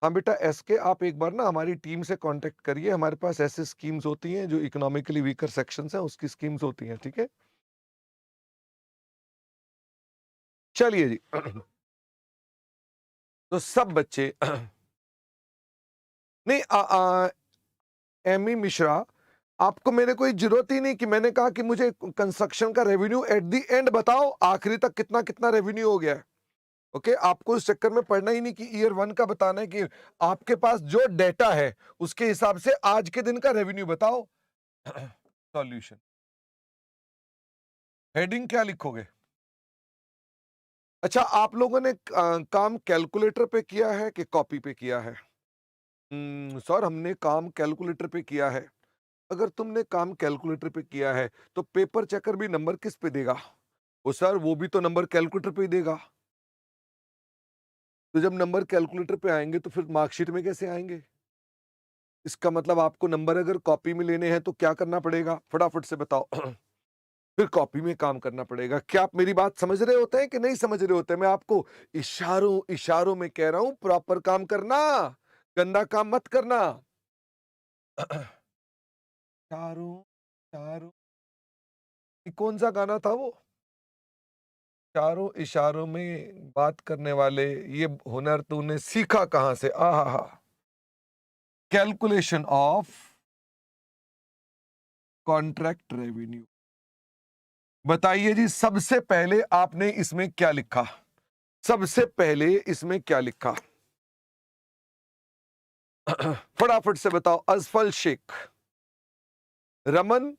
हाँ बेटा, एसके आप एक बार ना हमारी टीम से कांटेक्ट करिए। हमारे पास ऐसी स्कीम्स होती हैं जो इकोनॉमिकली वीकर सेक्शंस हैं, उसकी स्कीम्स होती हैं, ठीक है। चलिए जी। तो सब बच्चे नहीं, एमी मिश्रा, आपको मेरे कोई जरूरत ही नहीं कि मैंने कहा कि मुझे कंस्ट्रक्शन का रेवेन्यू एट द एंड बताओ, आखिरी तक कितना कितना रेवेन्यू हो गया है। ओके, आपको इस चक्कर में पढ़ना ही नहीं कि ईयर 1 का बताना है, कि आपके पास जो डेटा है उसके हिसाब से आज के दिन का रेवेन्यू बताओ। सॉल्यूशन, हेडिंग क्या लिखोगे? अच्छा, आप लोगों ने काम कैलकुलेटर पे किया है कि कॉपी पे किया है? सर हमने काम कैलकुलेटर पे किया है। अगर तुमने काम कैलकुलेटर पे किया है तो पेपर चेकर भी नंबर किस पे देगा? वो सर वो भी तो नंबर कैलकुलेटर पे ही देगा। तो जब नंबर कैलकुलेटर पे आएंगे तो फिर मार्कशीट में कैसे आएंगे? इसका मतलब आपको नंबर अगर कॉपी में लेने हैं तो क्या करना पड़ेगा, फटाफट से बताओ। फिर कॉपी में काम करना पड़ेगा। क्या आप मेरी बात समझ रहे होते हैं कि नहीं समझ रहे होते हैं? मैं आपको इशारों इशारों में कह रहा हूं, प्रॉपर काम करना, गंदा काम मत करना। इशारों इशारों, ये कौन सा गाना था वो? चारों इशारों में बात करने वाले, ये हुनर तूने सीखा कहां से? आहा, कैलकुलेशन ऑफ कॉन्ट्रैक्ट रेवेन्यू। बताइए जी, सबसे पहले आपने इसमें क्या लिखा? सबसे पहले इसमें क्या लिखा? फटाफट से बताओ। अजफल शेख, रमन,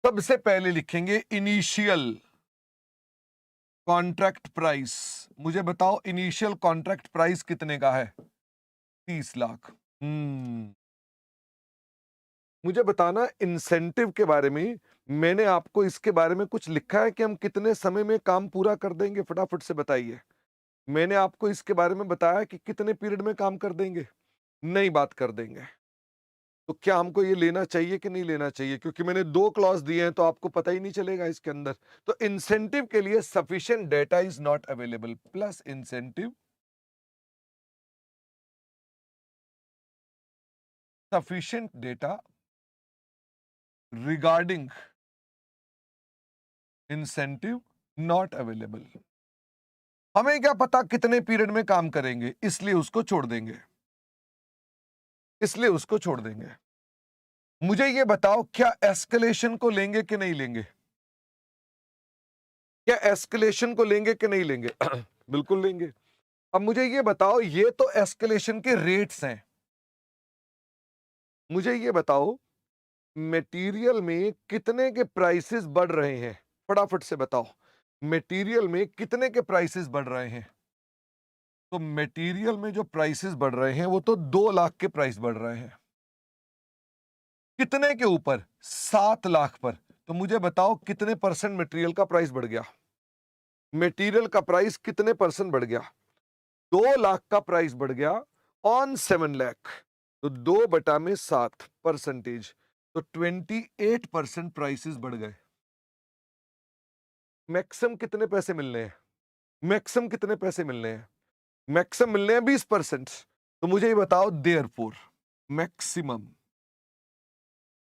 सबसे पहले लिखेंगे इनिशियल कॉन्ट्रैक्ट प्राइस। मुझे बताओ इनिशियल कॉन्ट्रैक्ट प्राइस कितने का है? 30 लाख। मुझे बताना इंसेंटिव के बारे में। मैंने आपको इसके बारे में कुछ लिखा है कि हम कितने समय में काम पूरा कर देंगे? फटाफट से बताइए। मैंने आपको इसके बारे में बताया कि कितने पीरियड में काम कर देंगे? नहीं, बात कर देंगे। तो क्या हमको ये लेना चाहिए कि नहीं लेना चाहिए? क्योंकि मैंने 2 क्लॉज दिए हैं तो आपको पता ही नहीं चलेगा इसके अंदर। तो इंसेंटिव के लिए sufficient data is not available, plus incentive, sufficient data regarding incentive not available. हमें क्या पता कितने पीरियड में काम करेंगे, इसलिए उसको छोड़ देंगे, इसलिए उसको छोड़ देंगे। मुझे ये बताओ, क्या एस्केलेशन को लेंगे कि नहीं लेंगे? क्या एस्केलेशन को लेंगे कि नहीं लेंगे? बिल्कुल लेंगे। अब मुझे ये बताओ, ये तो एस्केलेशन के रेट्स हैं। मुझे ये बताओ, मटेरियल में कितने के प्राइसेस बढ़ रहे हैं? फटाफट से बताओ, मटेरियल में कितने के प्राइसेस बढ़ रहे हैं? तो मटेरियल में जो प्राइसेस बढ़ रहे हैं वो तो 2 लाख के प्राइस बढ़ रहे हैं। कितने के ऊपर? 7 लाख पर। तो मुझे बताओ कितने परसेंट मटेरियल का प्राइस बढ़ गया? मटेरियल का प्राइस कितने परसेंट बढ़ गया? 2 लाख का प्राइस बढ़ गया ऑन 7 लाख, तो 2/7%, तो 28% प्राइसेस बढ़ गए। मैक्सिमम कितने पैसे मिलने हैं? मैक्सिमम कितने पैसे मिलने हैं? मैक्सिमम मिलने हैं 20%। तो मुझे ये बताओ, देयरफॉर मैक्सिमम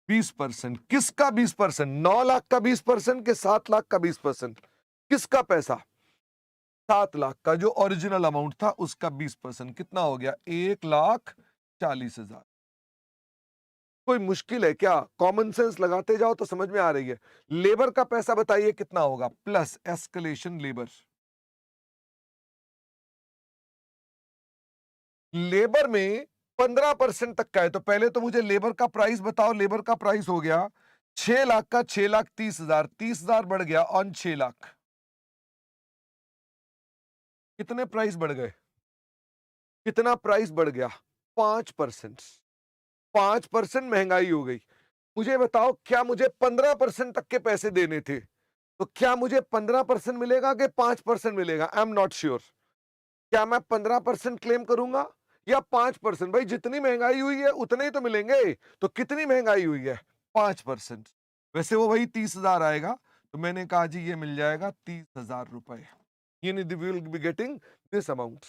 20%। किसका 20%? 9 लाख का 20% के 7 लाख का 20%? किसका पैसा? 7 लाख का जो ओरिजिनल अमाउंट था उसका 20%। कितना हो गया? 1,40,000। कोई मुश्किल है क्या? कॉमन सेंस लगाते जाओ तो समझ में आ रही है। लेबर का पैसा बताइए कितना होगा? Plus escalation labour. लेबर में 15% तक का है, तो पहले तो मुझे लेबर का प्राइस बताओ। लेबर का प्राइस हो गया 6 लाख का 6,30,000, 30,000 बढ़ गया ऑन 6 लाख। कितने प्राइस बढ़ गए? कितना प्राइस बढ़ गया? 5%। 5% महंगाई हो गई। मुझे बताओ, क्या मुझे 15% तक के पैसे देने थे, तो क्या मुझे 15% मिलेगा कि 5% मिलेगा? I am not sure. क्या मैं 15% क्लेम करूंगा या 5%? भाई जितनी महंगाई हुई है उतने ही तो मिलेंगे। तो कितनी महंगाई हुई है? 5%। वैसे वो वही 30,000 आएगा, तो मैंने कहा जी ये मिल जाएगा 30,000 रुपए। यानी will be getting this amount.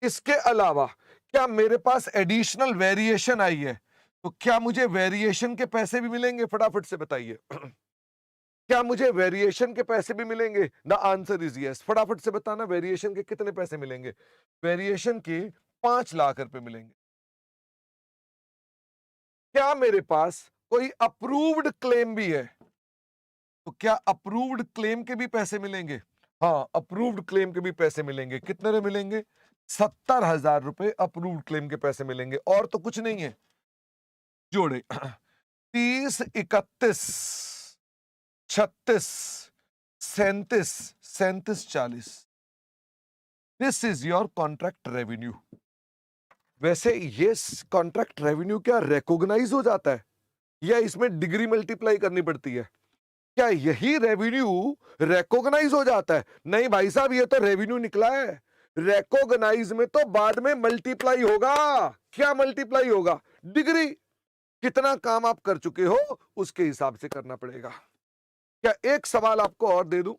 इसके अलावा क्या मेरे पास एडिशनल वेरिएशन आई है, तो क्या मुझे वेरिएशन के पैसे भी मिलेंगे? फटाफट से बताइए। क्या मुझे वेरिएशन के पैसे भी मिलेंगे? The answer is yes. फटाफट से बताना, वेरिएशन के कितने पैसे मिलेंगे? वेरिएशन के 5 लाख रुपए मिलेंगे। क्या मेरे पास कोई अप्रूव्ड क्लेम भी है? तो क्या अप्रूव्ड क्लेम के भी पैसे मिलेंगे? हाँ, अप्रूव्ड क्लेम के भी पैसे मिलेंगे। कितने में मिलेंगे? 70,000 रुपए अप्रूव्ड क्लेम के पैसे मिलेंगे, और तो कुछ नहीं है। जोड़े 30, 31, 36, 37, 37, 40। This is your contract revenue. वैसे ये कॉन्ट्रैक्ट रेवेन्यू क्या रिकॉग्नाइज हो जाता है या इसमें डिग्री मल्टीप्लाई करनी पड़ती है? क्या यही रेवेन्यू रिकॉग्नाइज हो जाता है? नहीं भाई साहब, ये तो रेवेन्यू निकला है। रिकॉग्नाइज में तो बाद में मल्टीप्लाई होगा। क्या मल्टीप्लाई होगा? डिग्री। कितना काम आप कर चुके हो उसके हिसाब से करना पड़ेगा। क्या एक सवाल आपको और दे दूं?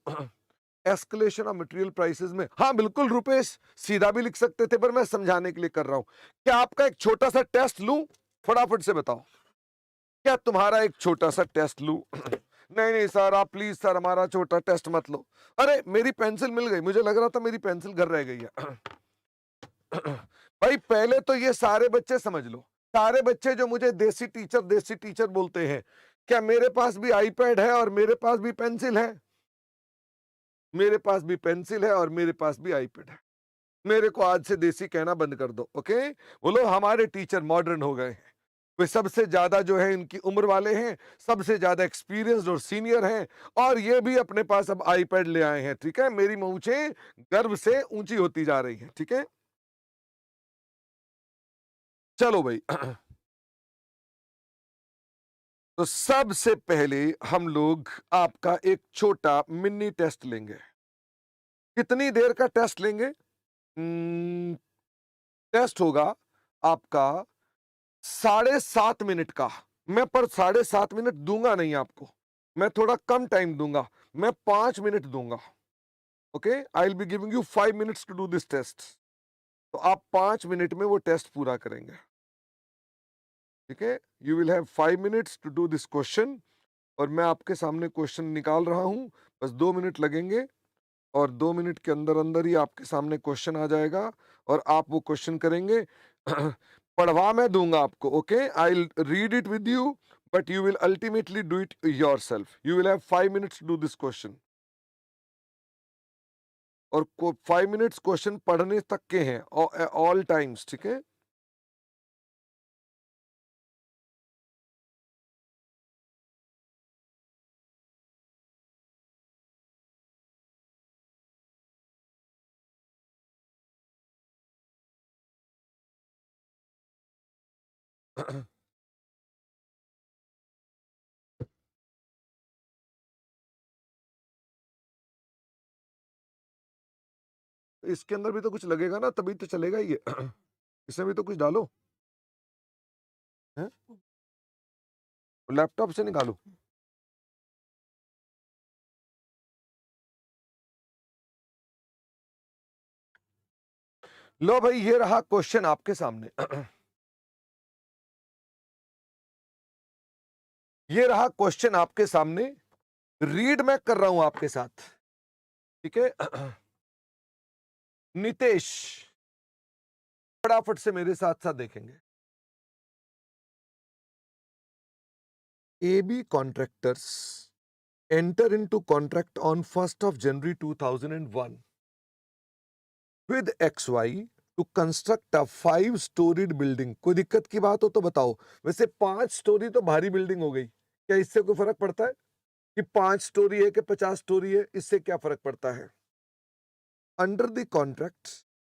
एस्केलेशन ऑफ मटेरियल प्राइसेस में, हाँ बिल्कुल रुपेश, सीधा भी लिख सकते थे पर मैं समझाने के लिए कर रहा हूं। क्या आपका एक छोटा सा टेस्ट लूं? फटाफट से बताओ, क्या तुम्हारा एक छोटा सा टेस्ट लूं? नहीं नहीं सर, आप प्लीज सर हमारा छोटा टेस्ट मत लो। अरे मेरी पेंसिल मिल गई, मुझे लग रहा था मेरी पेंसिल घर रह गई है। भाई पहले तो ये सारे बच्चे समझ लो, सारे बच्चे जो मुझे देसी टीचर बोलते हैं, क्या मेरे पास भी आईपैड है और मेरे पास भी पेंसिल है? मेरे पास भी पेंसिल है और मेरे पास भी आईपैड है। मेरे को आज से देसी कहना बंद कर दो, ओके? बोलो हमारे टीचर मॉडर्न हो गए हैं। वे सबसे ज्यादा जो है इनकी उम्र वाले हैं, सबसे ज्यादा एक्सपीरियंस्ड और सीनियर हैं, और ये भी अपने पास अब आईपैड ले आए हैं। ठीक है, मेरी मूंछें गर्व से ऊंची होती जा रही हैं। ठीक है, चलो भाई। तो सबसे पहले हम लोग आपका एक छोटा मिनी टेस्ट लेंगे। कितनी देर का टेस्ट लेंगे? टेस्ट होगा आपका 7.5 मिनट का। मैं पर 7.5 मिनट दूंगा नहीं आपको, मैं थोड़ा कम टाइम दूंगा। मैं 5 मिनट दूंगा। Okay, I will be giving you 5 minutes to do this test. तो आप 5 मिनट में वो टेस्ट पूरा करेंगे। ठीक है, you will have 5 minutes to do this question, और मैं आपके सामने क्वेश्चन निकाल रहा हूं। बस 2 मिनट लगेंगे, और 2 मिनट के अंदर अंदर ही आपके सामने क्वेश्चन आ जाएगा, और आप वो क्वेश्चन करेंगे। पढ़वा मैं दूंगा आपको। Okay, I read it with you, but you will ultimately do it yourself. You will have 5 minutes to do this question, और 5 मिनट्स क्वेश्चन पढ़ने तक के हैं ऑल टाइम्स। ठीक है, इसके अंदर भी तो कुछ लगेगा ना, तभी तो चलेगा ये। इसमें भी तो कुछ डालो, हैं? लैपटॉप से निकालो। लो भाई, ये रहा क्वेश्चन आपके सामने। ये रहा क्वेश्चन आपके सामने, रीड मैं कर रहा हूं आपके साथ, ठीक है? नितेश, फटाफट से मेरे साथ साथ देखेंगे। AB contractors enter into contract on 1st of January 2001 with XY to construct a 5-storied building। कोई दिक्कत की बात हो तो बताओ। वैसे 5 स्टोरी तो भारी बिल्डिंग हो गई, क्या इससे कोई फर्क पड़ता है कि 5 स्टोरी है कि 50 स्टोरी है? इससे क्या फर्क पड़ता है? Under the contract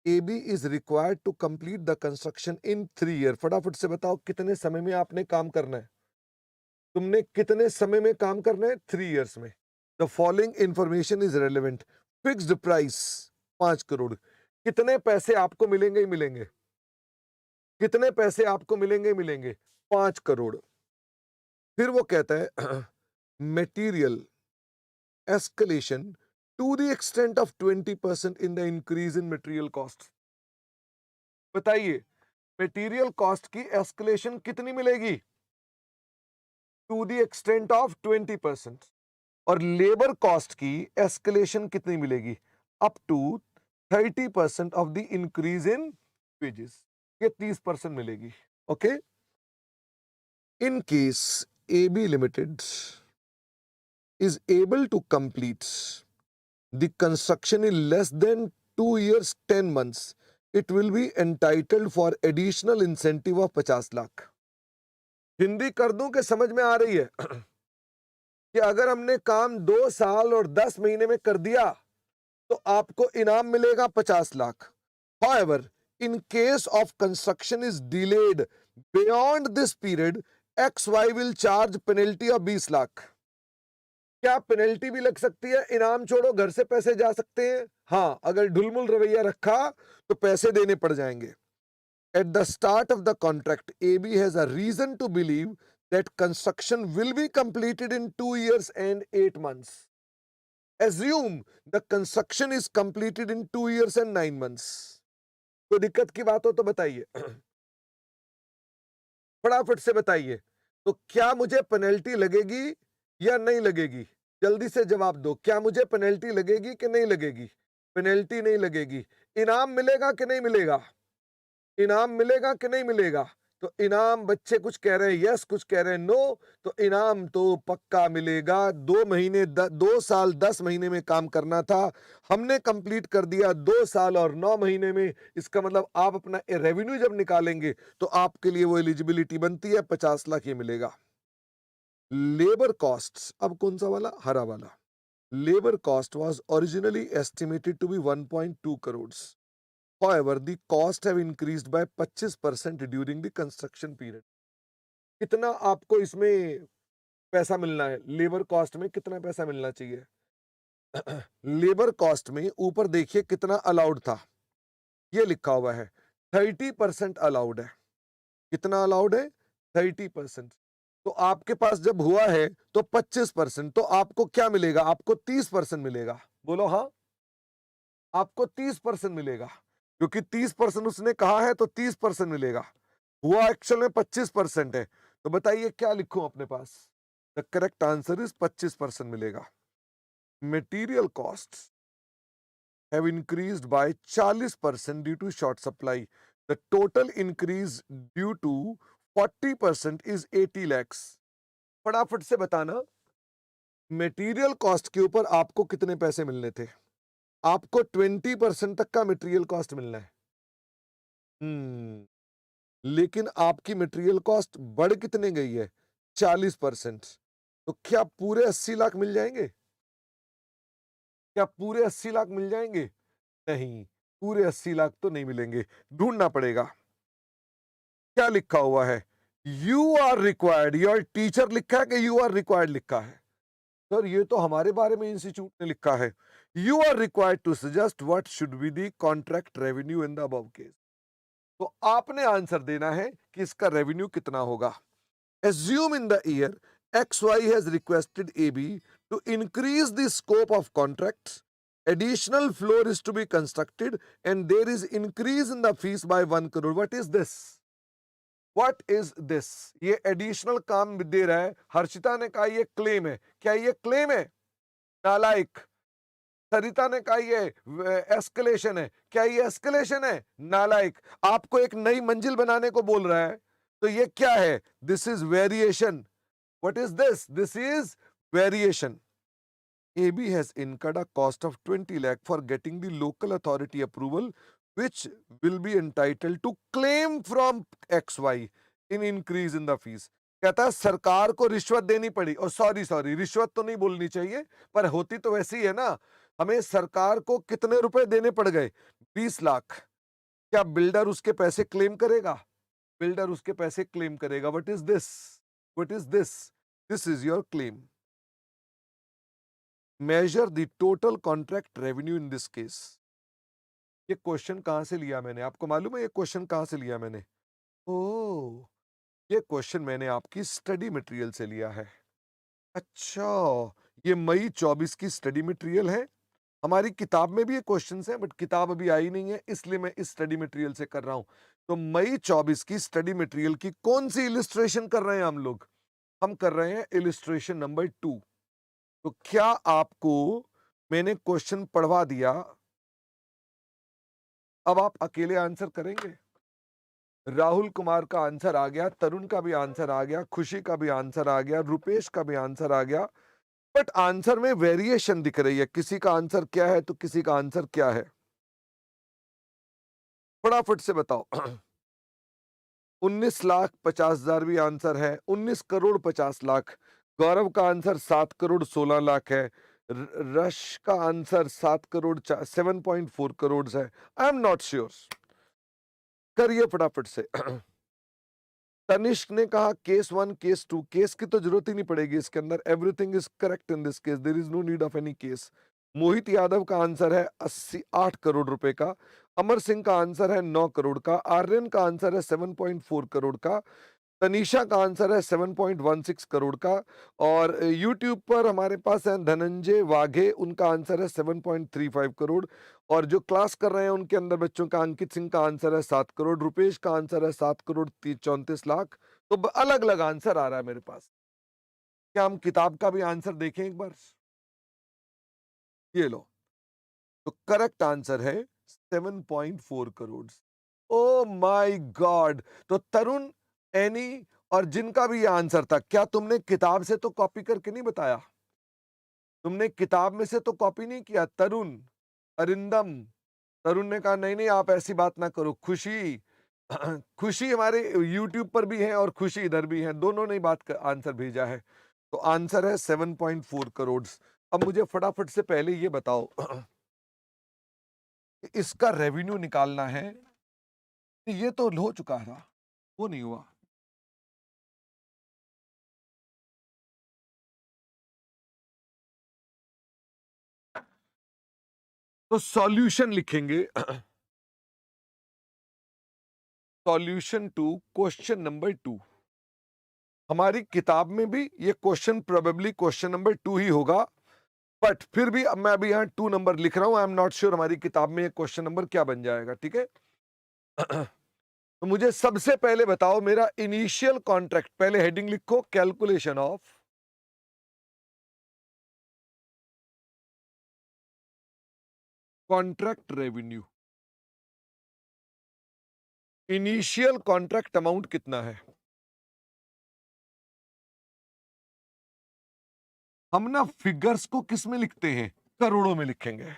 AB is required to complete the construction in 3 years। फटाफट से बताओ कितने समय में आपने काम करना है? तुमने कितने समय में काम करना है? 3 इयर्स में। The following information is relevant. Fixed price 5 crore. कितने पैसे आपको मिलेंगे ही मिलेंगे? कितने पैसे आपको मिलेंगे ही मिलेंगे? 5 करोड़। फिर वो कहता है material escalation to the extent of 20% in the increase in material cost. बताइए, मटेरियल कॉस्ट की एस्केलेशन कितनी मिलेगी? To the extent of 20%। और लेबर कॉस्ट की एस्केलेशन कितनी मिलेगी? Up to 30% of the increase in wages. ये 30% मिलेगी। Okay, in case AB limited is able to complete the construction in less than 2 years 10 months, it will be entitled for additional incentive of 50 lakh. Hindi कर दूं कि समझ में आ रही है? कि अगर हमने काम 2 साल और 10 महीने में कर दिया तो आपको इनाम मिलेगा 50 lakh. However, in case of construction is delayed beyond this period, XY will charge penalty of 20 lakh. क्या पेनल्टी भी लग सकती है? इनाम छोड़ो, घर से पैसे जा सकते हैं। हाँ, अगर ढुलमुल रवैया रखा तो पैसे देने पड़ जाएंगे। At the start of the contract, AB has a reason to believe that construction will be completed in 2 years and 8 months. Assume the construction is completed in 2 years and 9 months. कोई दिक्कत की बात हो तो बताइए। फटाफट से बताइए। तो क्या मुझे पेनल्टी लगेगी या नहीं लगेगी? जल्दी से जवाब दो। क्या मुझे पेनल्टी लगेगी कि नहीं लगेगी? पेनल्टी नहीं लगेगी। इनाम मिलेगा कि नहीं मिलेगा? इनाम मिलेगा कि नहीं मिलेगा? तो इनाम, बच्चे कुछ कह रहे हैं यस, कुछ कह रहे हैं नो। तो इनाम तो पक्का मिलेगा। 2 साल 10 महीने में काम करना था, हमने कंप्लीट कर दिया 2 साल और 9 महीने में। इसका मतलब आप अपना रेवेन्यू जब निकालेंगे तो आपके लिए वो एलिजिबिलिटी बनती है, 50 लाख ये मिलेगा। लेबर कॉस्ट, अब कौन सा वाला? हरा वाला। Labour cost was originally estimated to be 1.2 crores। However, the cost have increased by 25% during the construction period। कितना आपको इसमें पैसा मिलना है? लेबर कॉस्ट में कितना पैसा मिलना चाहिए? लेबर कॉस्ट में ऊपर देखिए कितना अलाउड था, ये लिखा हुआ है 30% अलाउड है। कितना अलाउड है? 30%। तो आपके पास जब हुआ है तो 25%, तो आपको क्या मिलेगा? आपको 30% मिलेगा। बोलो हाँ, आपको 30% मिलेगा, क्योंकि 30% उसने कहा है तो 30% मिलेगा। हुआ एक्चुअल में 25% है। तो बताइए क्या लिखूं अपने पास? द करेक्ट आंसर इज 25% मिलेगा। Material cost have increased by 40% due to short supply. The total increase due to 40% is 80 lakhs। फटाफट से बताना, मटेरियल कॉस्ट के ऊपर आपको कितने पैसे मिलने थे? आपको 20% तक का मटेरियल कॉस्ट मिलना है। लेकिन आपकी मटेरियल कॉस्ट बढ़ कितने गई है? 40%। तो क्या पूरे 80 लाख मिल जाएंगे? क्या पूरे 80 लाख मिल जाएंगे? नहीं, पूरे 80 लाख तो नहीं मिलेंगे, ढूंढना पड़ेगा। क्या लिखा हुआ है? You are required, your teacher लिखा है कि यू आर रिक्वायर्ड लिखा है? सर ये तो हमारे बारे में इंस्टीट्यूट ने लिखा है। You are required to suggest what should be the contract revenue in the above case. तो आपने आंसर देना है कि इसका रेवेन्यू कितना होगा. Assume in the year XY has requested AB to increase the scope of contracts. Additional floor is to be constructed and there is increase in the fees by 1 crore. What is this? What is this? ये एडिशनल काम दे रहा है. हर्षिता ने कहा ये क्लेम है. क्या ये क्लेम है? नालायक. सरिता ने कहा ये एस्केलेशन है. क्या ये एस्केलेशन है? नालायक. आपको एक नई मंजिल बनाने को बोल रहा है, तो ये क्या है? This is variation. What is this? This is variation. AB has incurred a cost of 20 lakh for getting the local authority approval, which will be entitled to claim from XY in increase in the fees. कहता है सरकार को रिश्वत देनी पड़ी. और सॉरी रिश्वत तो नहीं बोलनी चाहिए, पर होती तो वैसी है ना. हमें सरकार को कितने रुपए देने पड़ गए? 20 लाख. क्या बिल्डर उसके पैसे क्लेम करेगा? बिल्डर उसके पैसे क्लेम करेगा. What is this? What is this? This is your claim. Measure the total contract revenue in this case. ये क्वेश्चन कहां से लिया मैंने? आपको मालूम है ये क्वेश्चन कहां से लिया मैंने? ओह, ये क्वेश्चन मैंने आपकी स्टडी मटेरियल से लिया है. अच्छा, ये मई 24 की स्टडी मटेरियल है. हमारी किताब में भी ये क्वेश्चंस हैं, बट किताब अभी आई नहीं है, इसलिए मैं इस स्टडी मटेरियल से कर रहा हूं. तो मई 24 की स्टडी मटेरियल की कौन सी इलिस्ट्रेशन कर रहे हैं हम लोग? हम कर रहे हैं इलिस्ट्रेशन नंबर 2. तो क्या आपको मैंने क्वेश्चन पढ़वा दिया? अब आप अकेले आंसर करेंगे? राहुल कुमार का आंसर आ गया, तरुण का भी आंसर आ गया, खुशी का भी आंसर आ गया, रुपेश का भी आंसर आ गया. बट आंसर में वेरिएशन दिख रही है. किसी का आंसर क्या है तो किसी का आंसर क्या है? फटाफट से बताओ. 19,50,000 भी आंसर है. 19 करोड़ 50 लाख. गौरव का आंसर 7 करोड़ 16 लाख है. रश का आंसर 7 करोड़ 7.4 करोड़ है. आई एम नॉट श्योर. करिए फटाफट से. तनिष्क ने कहा केस 1 केस 2. केस की तो जरूरत ही नहीं पड़ेगी इसके अंदर. Everything is correct in this case. There is no need of any case. Mohit Yadav का आंसर है 8 करोड़ रुपए का. अमर सिंह का आंसर है 9 करोड़ का. आर्यन का आंसर है 7.4 करोड़ का. तनीषा का आंसर है 7.16 करोड़ का. और YouTube पर हमारे पास है धनंजय वाघे, उनका आंसर है 7.35 करोड़. और जो क्लास कर रहे हैं उनके अंदर बच्चों का अंकित सिंह का आंसर है 7 करोड़. रुपेश का आंसर है 7 करोड़ 34 लाख. तो अलग अलग आंसर आ रहा है मेरे पास. क्या हम किताब का भी आंसर देखें एक बार? ये लो. तो करेक्ट आंसर है 7.4 करोड़. Oh my God. तो तरुण, एनी और जिनका भी ये आंसर था, क्या तुमने किताब से तो कॉपी करके नहीं बताया? तुमने किताब में से तो कॉपी नहीं किया? तरुण, अरिंदम. तरुण ने कहा नहीं नहीं आप ऐसी बात ना करो. खुशी, खुशी हमारे YouTube पर भी है और खुशी इधर भी है, दोनों ने बात का आंसर भेजा है. तो आंसर है 7.4 करोड़. अब मुझे फटाफट से पहले ये बताओ, इसका रेवेन्यू निकालना है. ये तो हो चुका था, वो नहीं हुआ. तो सॉल्यूशन लिखेंगे. Solution to question number 2. हमारी किताब में भी ये क्वेश्चन प्रोबेबली क्वेश्चन नंबर 2 ही होगा, बट फिर भी अब मैं अभी यहाँ 2 नंबर लिख रहा हूं. आई एम नॉट श्योर हमारी किताब में ये क्वेश्चन नंबर क्या बन जाएगा. ठीक है. तो मुझे सबसे पहले बताओ मेरा इनिशियल कॉन्ट्रैक्ट. पहले हेडिंग लिखो calculation of contract revenue. Initial contract amount कितना है? हम ना फिगर्स को किस में लिखते हैं? करोड़ों में लिखेंगे.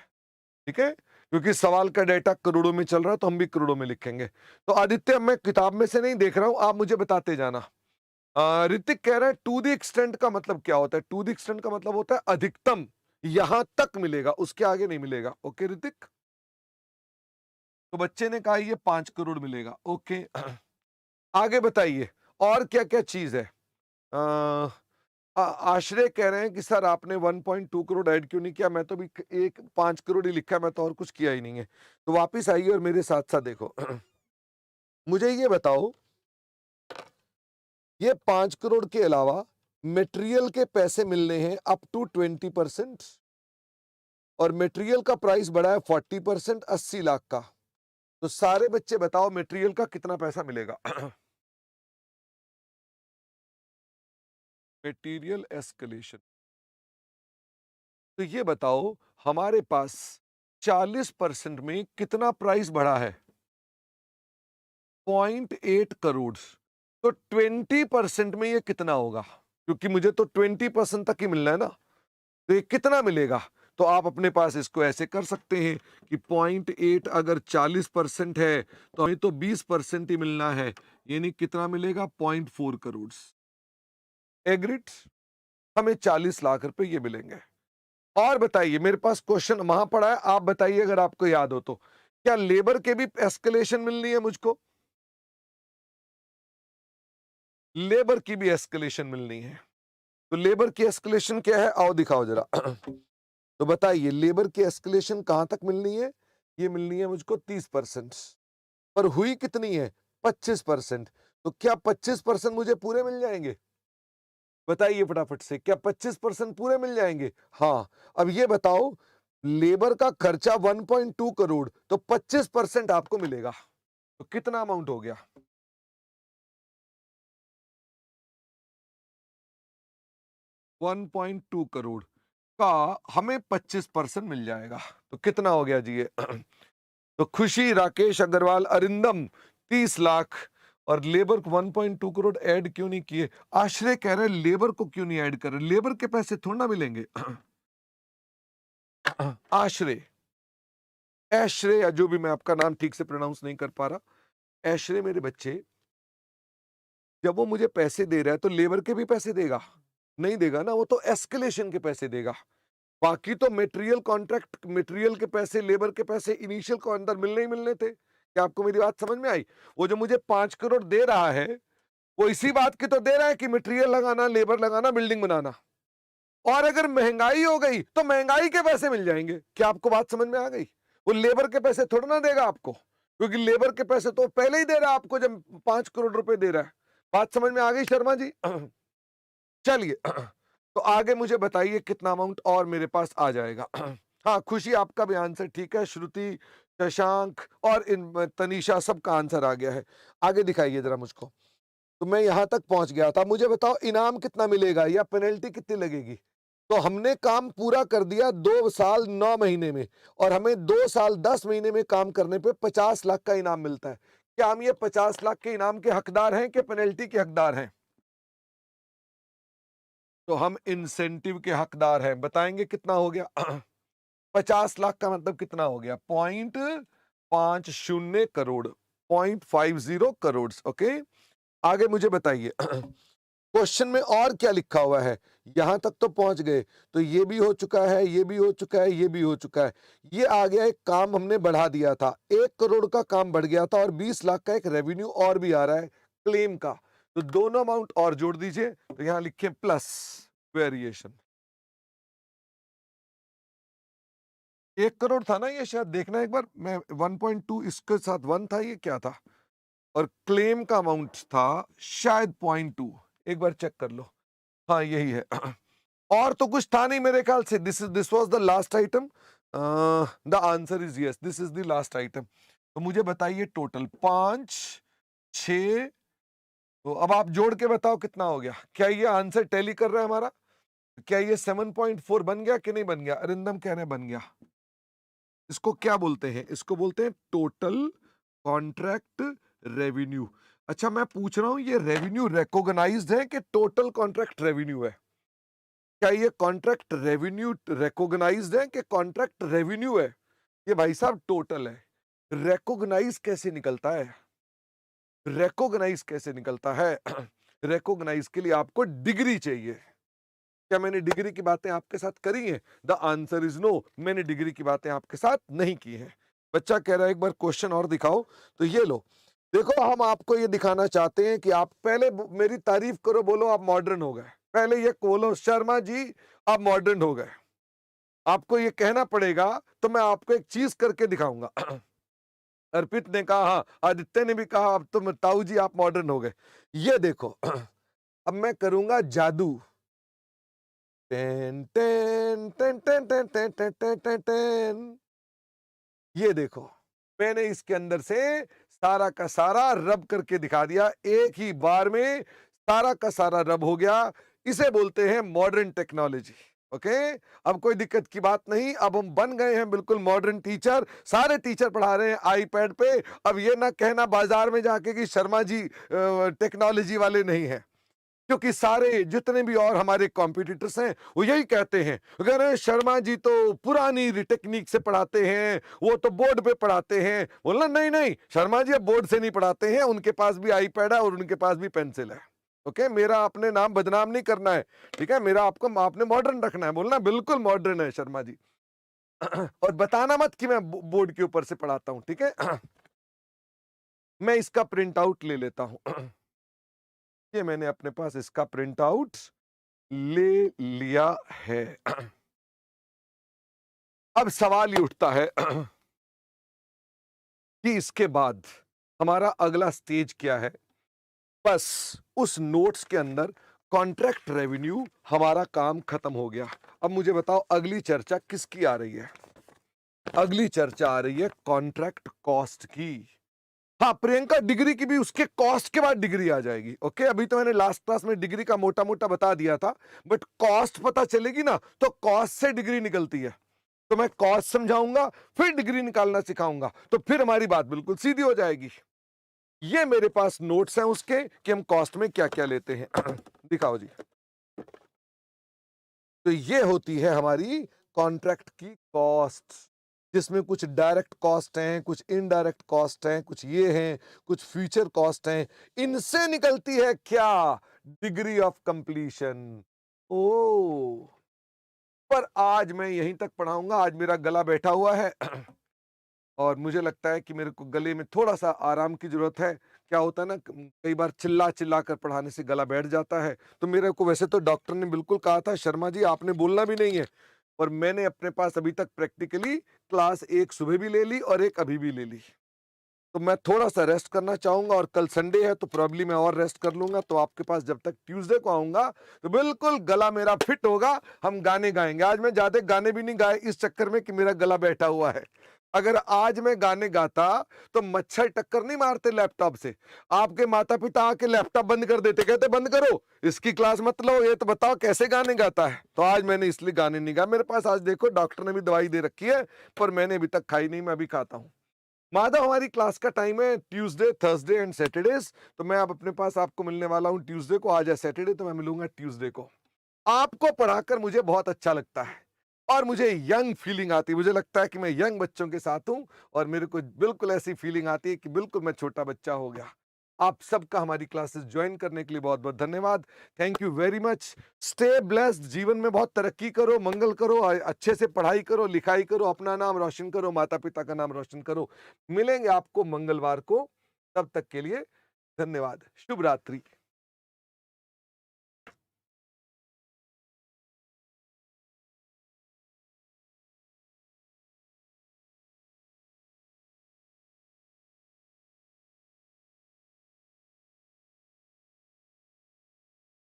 ठीक है, क्योंकि सवाल का डेटा करोड़ों में चल रहा है तो हम भी करोड़ों में लिखेंगे. तो आदित्य, मैं किताब में से नहीं देख रहा हूं, आप मुझे बताते जाना. ऋतिक कह रहा है टू द एक्सटेंट का मतलब क्या होता है? टू द एक्सटेंट का मतलब होता है अधिकतम यहां तक मिलेगा, उसके आगे नहीं मिलेगा. ओके ऋतिक. तो बच्चे ने कहा ये 5 करोड़ मिलेगा. ओके. आगे बताइए और क्या क्या चीज है. आश्रय कह रहे हैं कि सर आपने 1.2 करोड़ ऐड क्यों नहीं किया? मैं तो भी एक 5 करोड़ ही लिखा है, मैं तो और कुछ किया ही नहीं है। तो वापिस आइए और मेरे साथ-साथ देखो। मुझे ये बताओ, ये 5 करोड़ के अलावा मटेरियल के पैसे मिलने हैं अप टू 20% और मटेरियल का प्राइस बढ़ा है 40%, 80 लाख का। तो सारे बच्चे बताओ मटेरियल का कितना पैसा मिलेगा? Material escalation. तो ये बताओ हमारे पास 40% में कितना प्राइस बढ़ा है? 0.8 करोड़। तो 20% में ये कितना होगा? क्योंकि मुझे तो 20% तक ही मिलना है ना, तो ये कितना मिलेगा? तो आप अपने पास इसको ऐसे कर सकते हैं कि 0.8 अगर 40% है तो हमें तो 20% ही मिलना है, यानी कितना मिलेगा? 0.4 करोड़। एग्रीड? हमें 40 लाख रुपए ये मिलेंगे। और बताइए, मेरे पास क्वेश्चन वहां पड़ा है, आप बताइए अगर आपको याद हो तो, क्या लेबर के भी एस्केलेशन मिलनी है मुझको? लेबर की भी एस्केलेशन मिलनी है। तो लेबर की एस्केलेशन क्या है, आओ दिखाओ जरा। तो बताइए लेबर की एस्केलेशन कहां तक मिलनी है? ये मिलनी है मुझको 30%, पर हुई कितनी है? 25%। तो क्या 25% मुझे पूरे मिल जाएंगे? बताइए फटाफट से, क्या 25% पूरे मिल जाएंगे? हाँ। अब ये बताओ, लेबर का खर्चा 1.2 करोड़, तो 25% आपको मिलेगा, तो कितना अमाउंट हो गया? 1.2 करोड़ का हमें 25% मिल जाएगा, तो कितना हो गया जी ये? तो खुशी, राकेश अग्रवाल, अरिंदम 30 लाख और लेबर को 1.2 करोड़ ऐड क्यों नहीं किए? आश्रय कह रहे लेबर को क्यों नहीं ऐड कर रहे? लेबर के पैसे थोड़ा ना मिलेंगे। आश्रय, ऐश्वर्य, या जो भी, मैं आपका नाम ठीक से प्रोनाउंस नहीं कर पा रहा, ऐश्वर्य मेरे बच्चे, जब वो मुझे पैसे दे रहा है तो लेबर के भी पैसे देगा? नहीं देगा ना, वो तो एस्केलेशन के पैसे देगा। बाकी तो मटेरियल कॉन्ट्रैक्ट, मटेरियल के पैसे, लेबर के पैसे इनिशियल को अंदर मिलने ही मिलने थे। क्या आपको मेरी बात समझ में आई? वो जो मुझे 5 करोड़ दे रहा है, वो इसी बात की तो दे रहा है कि मटेरियल लगाना, लेबर लगाना, बिल्डिंग बनाना। और अगर महंगाई हो गई तो महंगाई के पैसे मिल जाएंगे। क्या आपको बात समझ में आ गई? वो लेबर के पैसे थोड़ा ना देगा आपको, क्योंकि लेबर के पैसे तो पहले ही दे रहा है आपको जब 5 करोड़ रुपए दे रहा है। बात समझ में आ गई शर्मा जी? चलिए, तो आगे मुझे बताइए कितना अमाउंट और मेरे पास आ जाएगा। हाँ, खुशी आपका भी आंसर ठीक है, श्रुति, शशांक और इन तनीषा सबका आंसर आ गया है। आगे दिखाइए जरा मुझको। तो मैं यहां तक पहुंच गया था, मुझे बताओ इनाम कितना मिलेगा या पेनल्टी कितनी लगेगी? तो हमने काम पूरा कर दिया 2 साल 9 महीने में, और हमें 2 साल 10 महीने में काम करने पे 50 लाख का इनाम मिलता है। क्या हम ये 50 लाख के इनाम के हकदार हैं कि पेनल्टी के हकदार हैं? तो हम इंसेंटिव के हकदार हैं। बताएंगे कितना हो गया? 50 लाख का मतलब कितना हो गया? 0.50 करोड़, 0.50 करोड़। ओके, आगे मुझे बताइए। क्वेश्चन में और क्या लिखा हुआ है? यहां तक तो पहुंच गए, तो ये भी हो चुका है, ये भी हो चुका है, ये भी हो चुका है। ये आ गया, एक काम हमने बढ़ा दिया था, 1 करोड़ का काम बढ़ गया था और 20 लाख का एक रेवेन्यू और भी आ रहा है क्लेम का। तो दोनों अमाउंट और जोड़ दीजिए, तो यहां लिखे प्लस वेरिएशन। 1 करोड़ था ना ये, शायद देखना एक बार, मैं 1.2 इसके साथ 1 था, ये क्या था? और क्लेम का अमाउंट था शायद 0.2, एक बार चेक कर लो। हाँ, यही है। और तो कुछ था नहीं मेरे ख्याल से। This was the last item. The answer is yes, this is the last item. तो मुझे बताइए टोटल 5, 6, तो अब आप जोड़ के बताओ कितना हो गया? क्या ये आंसर टैली कर रहा है हमारा? क्या ये 7.4 बन गया कि नहीं बन गया? अरिंदम कह रहे हैं बन गया। इसको क्या बोलते हैं? इसको बोलते हैं टोटल कॉन्ट्रैक्ट रेवेन्यू। अच्छा, मैं पूछ रहा हूं, ये रेवेन्यू रिकॉग्नाइज्ड है कि टोटल कॉन्ट्रैक्ट रेवेन्यू है? क्या ये कॉन्ट्रैक्ट रेवेन्यू रिकॉग्नाइज्ड है कि कॉन्ट्रैक्ट रेवेन्यू है? ये भाई साहब टोटल है। रिकॉग्नाइज कैसे निकलता है? रिकॉग्नाइज कैसे निकलता है? रिकॉग्नाइज के लिए आपको डिग्री चाहिए। क्या मैंने डिग्री की बातें आपके साथ करी हैं? द आंसर इज नो, मैंने डिग्री की बातें आपके साथ नहीं की हैं। बच्चा कह रहा है एक बार क्वेश्चन और दिखाओ, तो ये लो। देखो, हम आपको ये दिखाना चाहते हैं कि आप पहले मेरी तारीफ करो, बोलो आप मॉडर्न हो गए। पहले ये बोलो शर्मा जी आप मॉडर्न हो गए, आपको ये कहना पड़ेगा, तो मैं आपको एक चीज करके दिखाऊंगा। अर्पित ने कहा हाँ, आदित्य ने भी कहा अब तुम ताऊ जी आप मॉडर्न हो गए। ये देखो, अब मैं करूंगा जादू। Ten ten ten ten ten ten ten ten ten ten. ये देखो, मैंने इसके अंदर से सारा का सारा रब करके दिखा दिया, एक ही बार में सारा का सारा रब हो गया। इसे बोलते हैं मॉडर्न टेक्नोलॉजी। ओके, अब कोई दिक्कत की बात नहीं, अब हम बन गए हैं बिल्कुल मॉडर्न टीचर, सारे टीचर पढ़ा रहे हैं आईपैड पे। अब ये ना कहना बाजार में जाके कि शर्मा जी टेक्नोलॉजी वाले नहीं है, क्योंकि सारे जितने भी और हमारे कॉम्पिटिटर्स हैं वो यही कहते हैं, अगर शर्मा जी तो पुरानी टेक्निक से पढ़ाते हैं, वो तो बोर्ड पे पढ़ाते हैं। बोलना नहीं नहीं, शर्मा जी अब बोर्ड से नहीं पढ़ाते हैं, उनके पास भी आईपैड है और उनके पास भी पेंसिल है। ओके, मेरा अपने नाम बदनाम नहीं करना है, ठीक है, मेरा आपको आपने मॉडर्न रखना है, बोलना बिल्कुल मॉडर्न है शर्मा जी। और बताना मत कि मैं बोर्ड के ऊपर से पढ़ाता हूं, ठीक है। मैं इसका प्रिंट आउट ले लेता हूं। ये मैंने अपने पास इसका प्रिंट आउट ले लिया है। अब सवाल ये उठता है कि इसके बाद हमारा अगला स्टेज क्या है। बस उस नोट्स के अंदर कॉन्ट्रैक्ट रेवेन्यू हमारा काम खत्म हो गया। अब मुझे बताओ अगली चर्चा किसकी आ रही है? अगली चर्चा आ रही है कॉन्ट्रैक्ट कॉस्ट की। हाँ, प्रियंका डिग्री की भी उसके कॉस्ट के बाद डिग्री आ जाएगी। ओके, अभी तो मैंने लास्ट क्लास में डिग्री का मोटा मोटा बता दिया था, बट कॉस्ट पता चलेगी ना तो कॉस्ट से डिग्री निकलती है। तो मैं कॉस्ट समझाऊंगा, फिर डिग्री निकालना सिखाऊंगा, तो फिर हमारी बात बिल्कुल सीधी हो जाएगी। ये मेरे पास नोट्स हैं उसके कि हम कॉस्ट में क्या क्या लेते हैं। दिखाओ जी। तो ये होती है हमारी कॉन्ट्रैक्ट की कॉस्ट, जिसमें कुछ डायरेक्ट कॉस्ट हैं, कुछ इनडायरेक्ट कॉस्ट हैं, कुछ ये हैं, कुछ फ्यूचर कॉस्ट हैं। इनसे निकलती है क्या? Degree of completion. ओ, पर आज मैं यहीं तक पढ़ाऊंगा, आज मेरा गला बैठा हुआ है। और मुझे लगता है कि मेरे को गले में थोड़ा सा आराम की जरूरत है। क्या होता है ना, कई बार चिल्ला चिल्ला कर पढ़ाने से गला बैठ जाता है। तो मेरे को वैसे तो डॉक्टर ने बिल्कुल कहा था शर्मा जी आपने बोलना भी नहीं है, पर मैंने अपने पास अभी तक प्रैक्टिकली क्लास एक सुबह भी ले ली और एक अभी भी ले ली। तो मैं थोड़ा सा रेस्ट करना चाहूंगा, और कल संडे है तो प्रॉब्ली मैं और रेस्ट कर लूंगा। तो आपके पास जब तक ट्यूसडे को आऊंगा तो बिल्कुल गला मेरा फिट होगा, हम गाने गाएंगे। आज मैं ज्यादा गाने भी नहीं गाए इस चक्कर में कि मेरा गला बैठा हुआ है। अगर आज मैं गाने गाता तो मच्छर टक्कर नहीं मारते लैपटॉप से, आपके माता पिता आके लैपटॉप बंद कर देते, कहते बंद करो इसकी क्लास मत लो, ये तो बताओ कैसे गाने गाता है। तो आज मैंने इसलिए गाने नहीं गा। मेरे पास आज देखो डॉक्टर ने भी दवाई दे रखी है, पर मैंने अभी तक खाई नहीं, मैं अभी खाता हूँ। माधव, हमारी क्लास का टाइम है ट्यूसडे, थर्सडे एंड सैटरडेज। तो मैं अब अपने पास आपको मिलने वाला हूं ट्यूसडे को, आज है सैटरडे तो मैं मिलूंगा ट्यूसडे को। आपको पढ़ाकर मुझे बहुत अच्छा लगता है और मुझे यंग फीलिंग आती है, मुझे लगता है कि मैं यंग बच्चों के साथ हूं, और मेरे को बिल्कुल ऐसी फीलिंग आती है कि बिल्कुल मैं छोटा बच्चा हो गया। आप सबका हमारी क्लासेस ज्वाइन करने के लिए बहुत बहुत धन्यवाद। Thank you very much. Stay blessed, जीवन में बहुत तरक्की करो, मंगल करो, अच्छे से पढ़ाई करो, लिखाई करो, अपना नाम रोशन करो, माता पिता का नाम रोशन करो। मिलेंगे आपको मंगलवार को, तब तक के लिए धन्यवाद। शुभ रात्रि।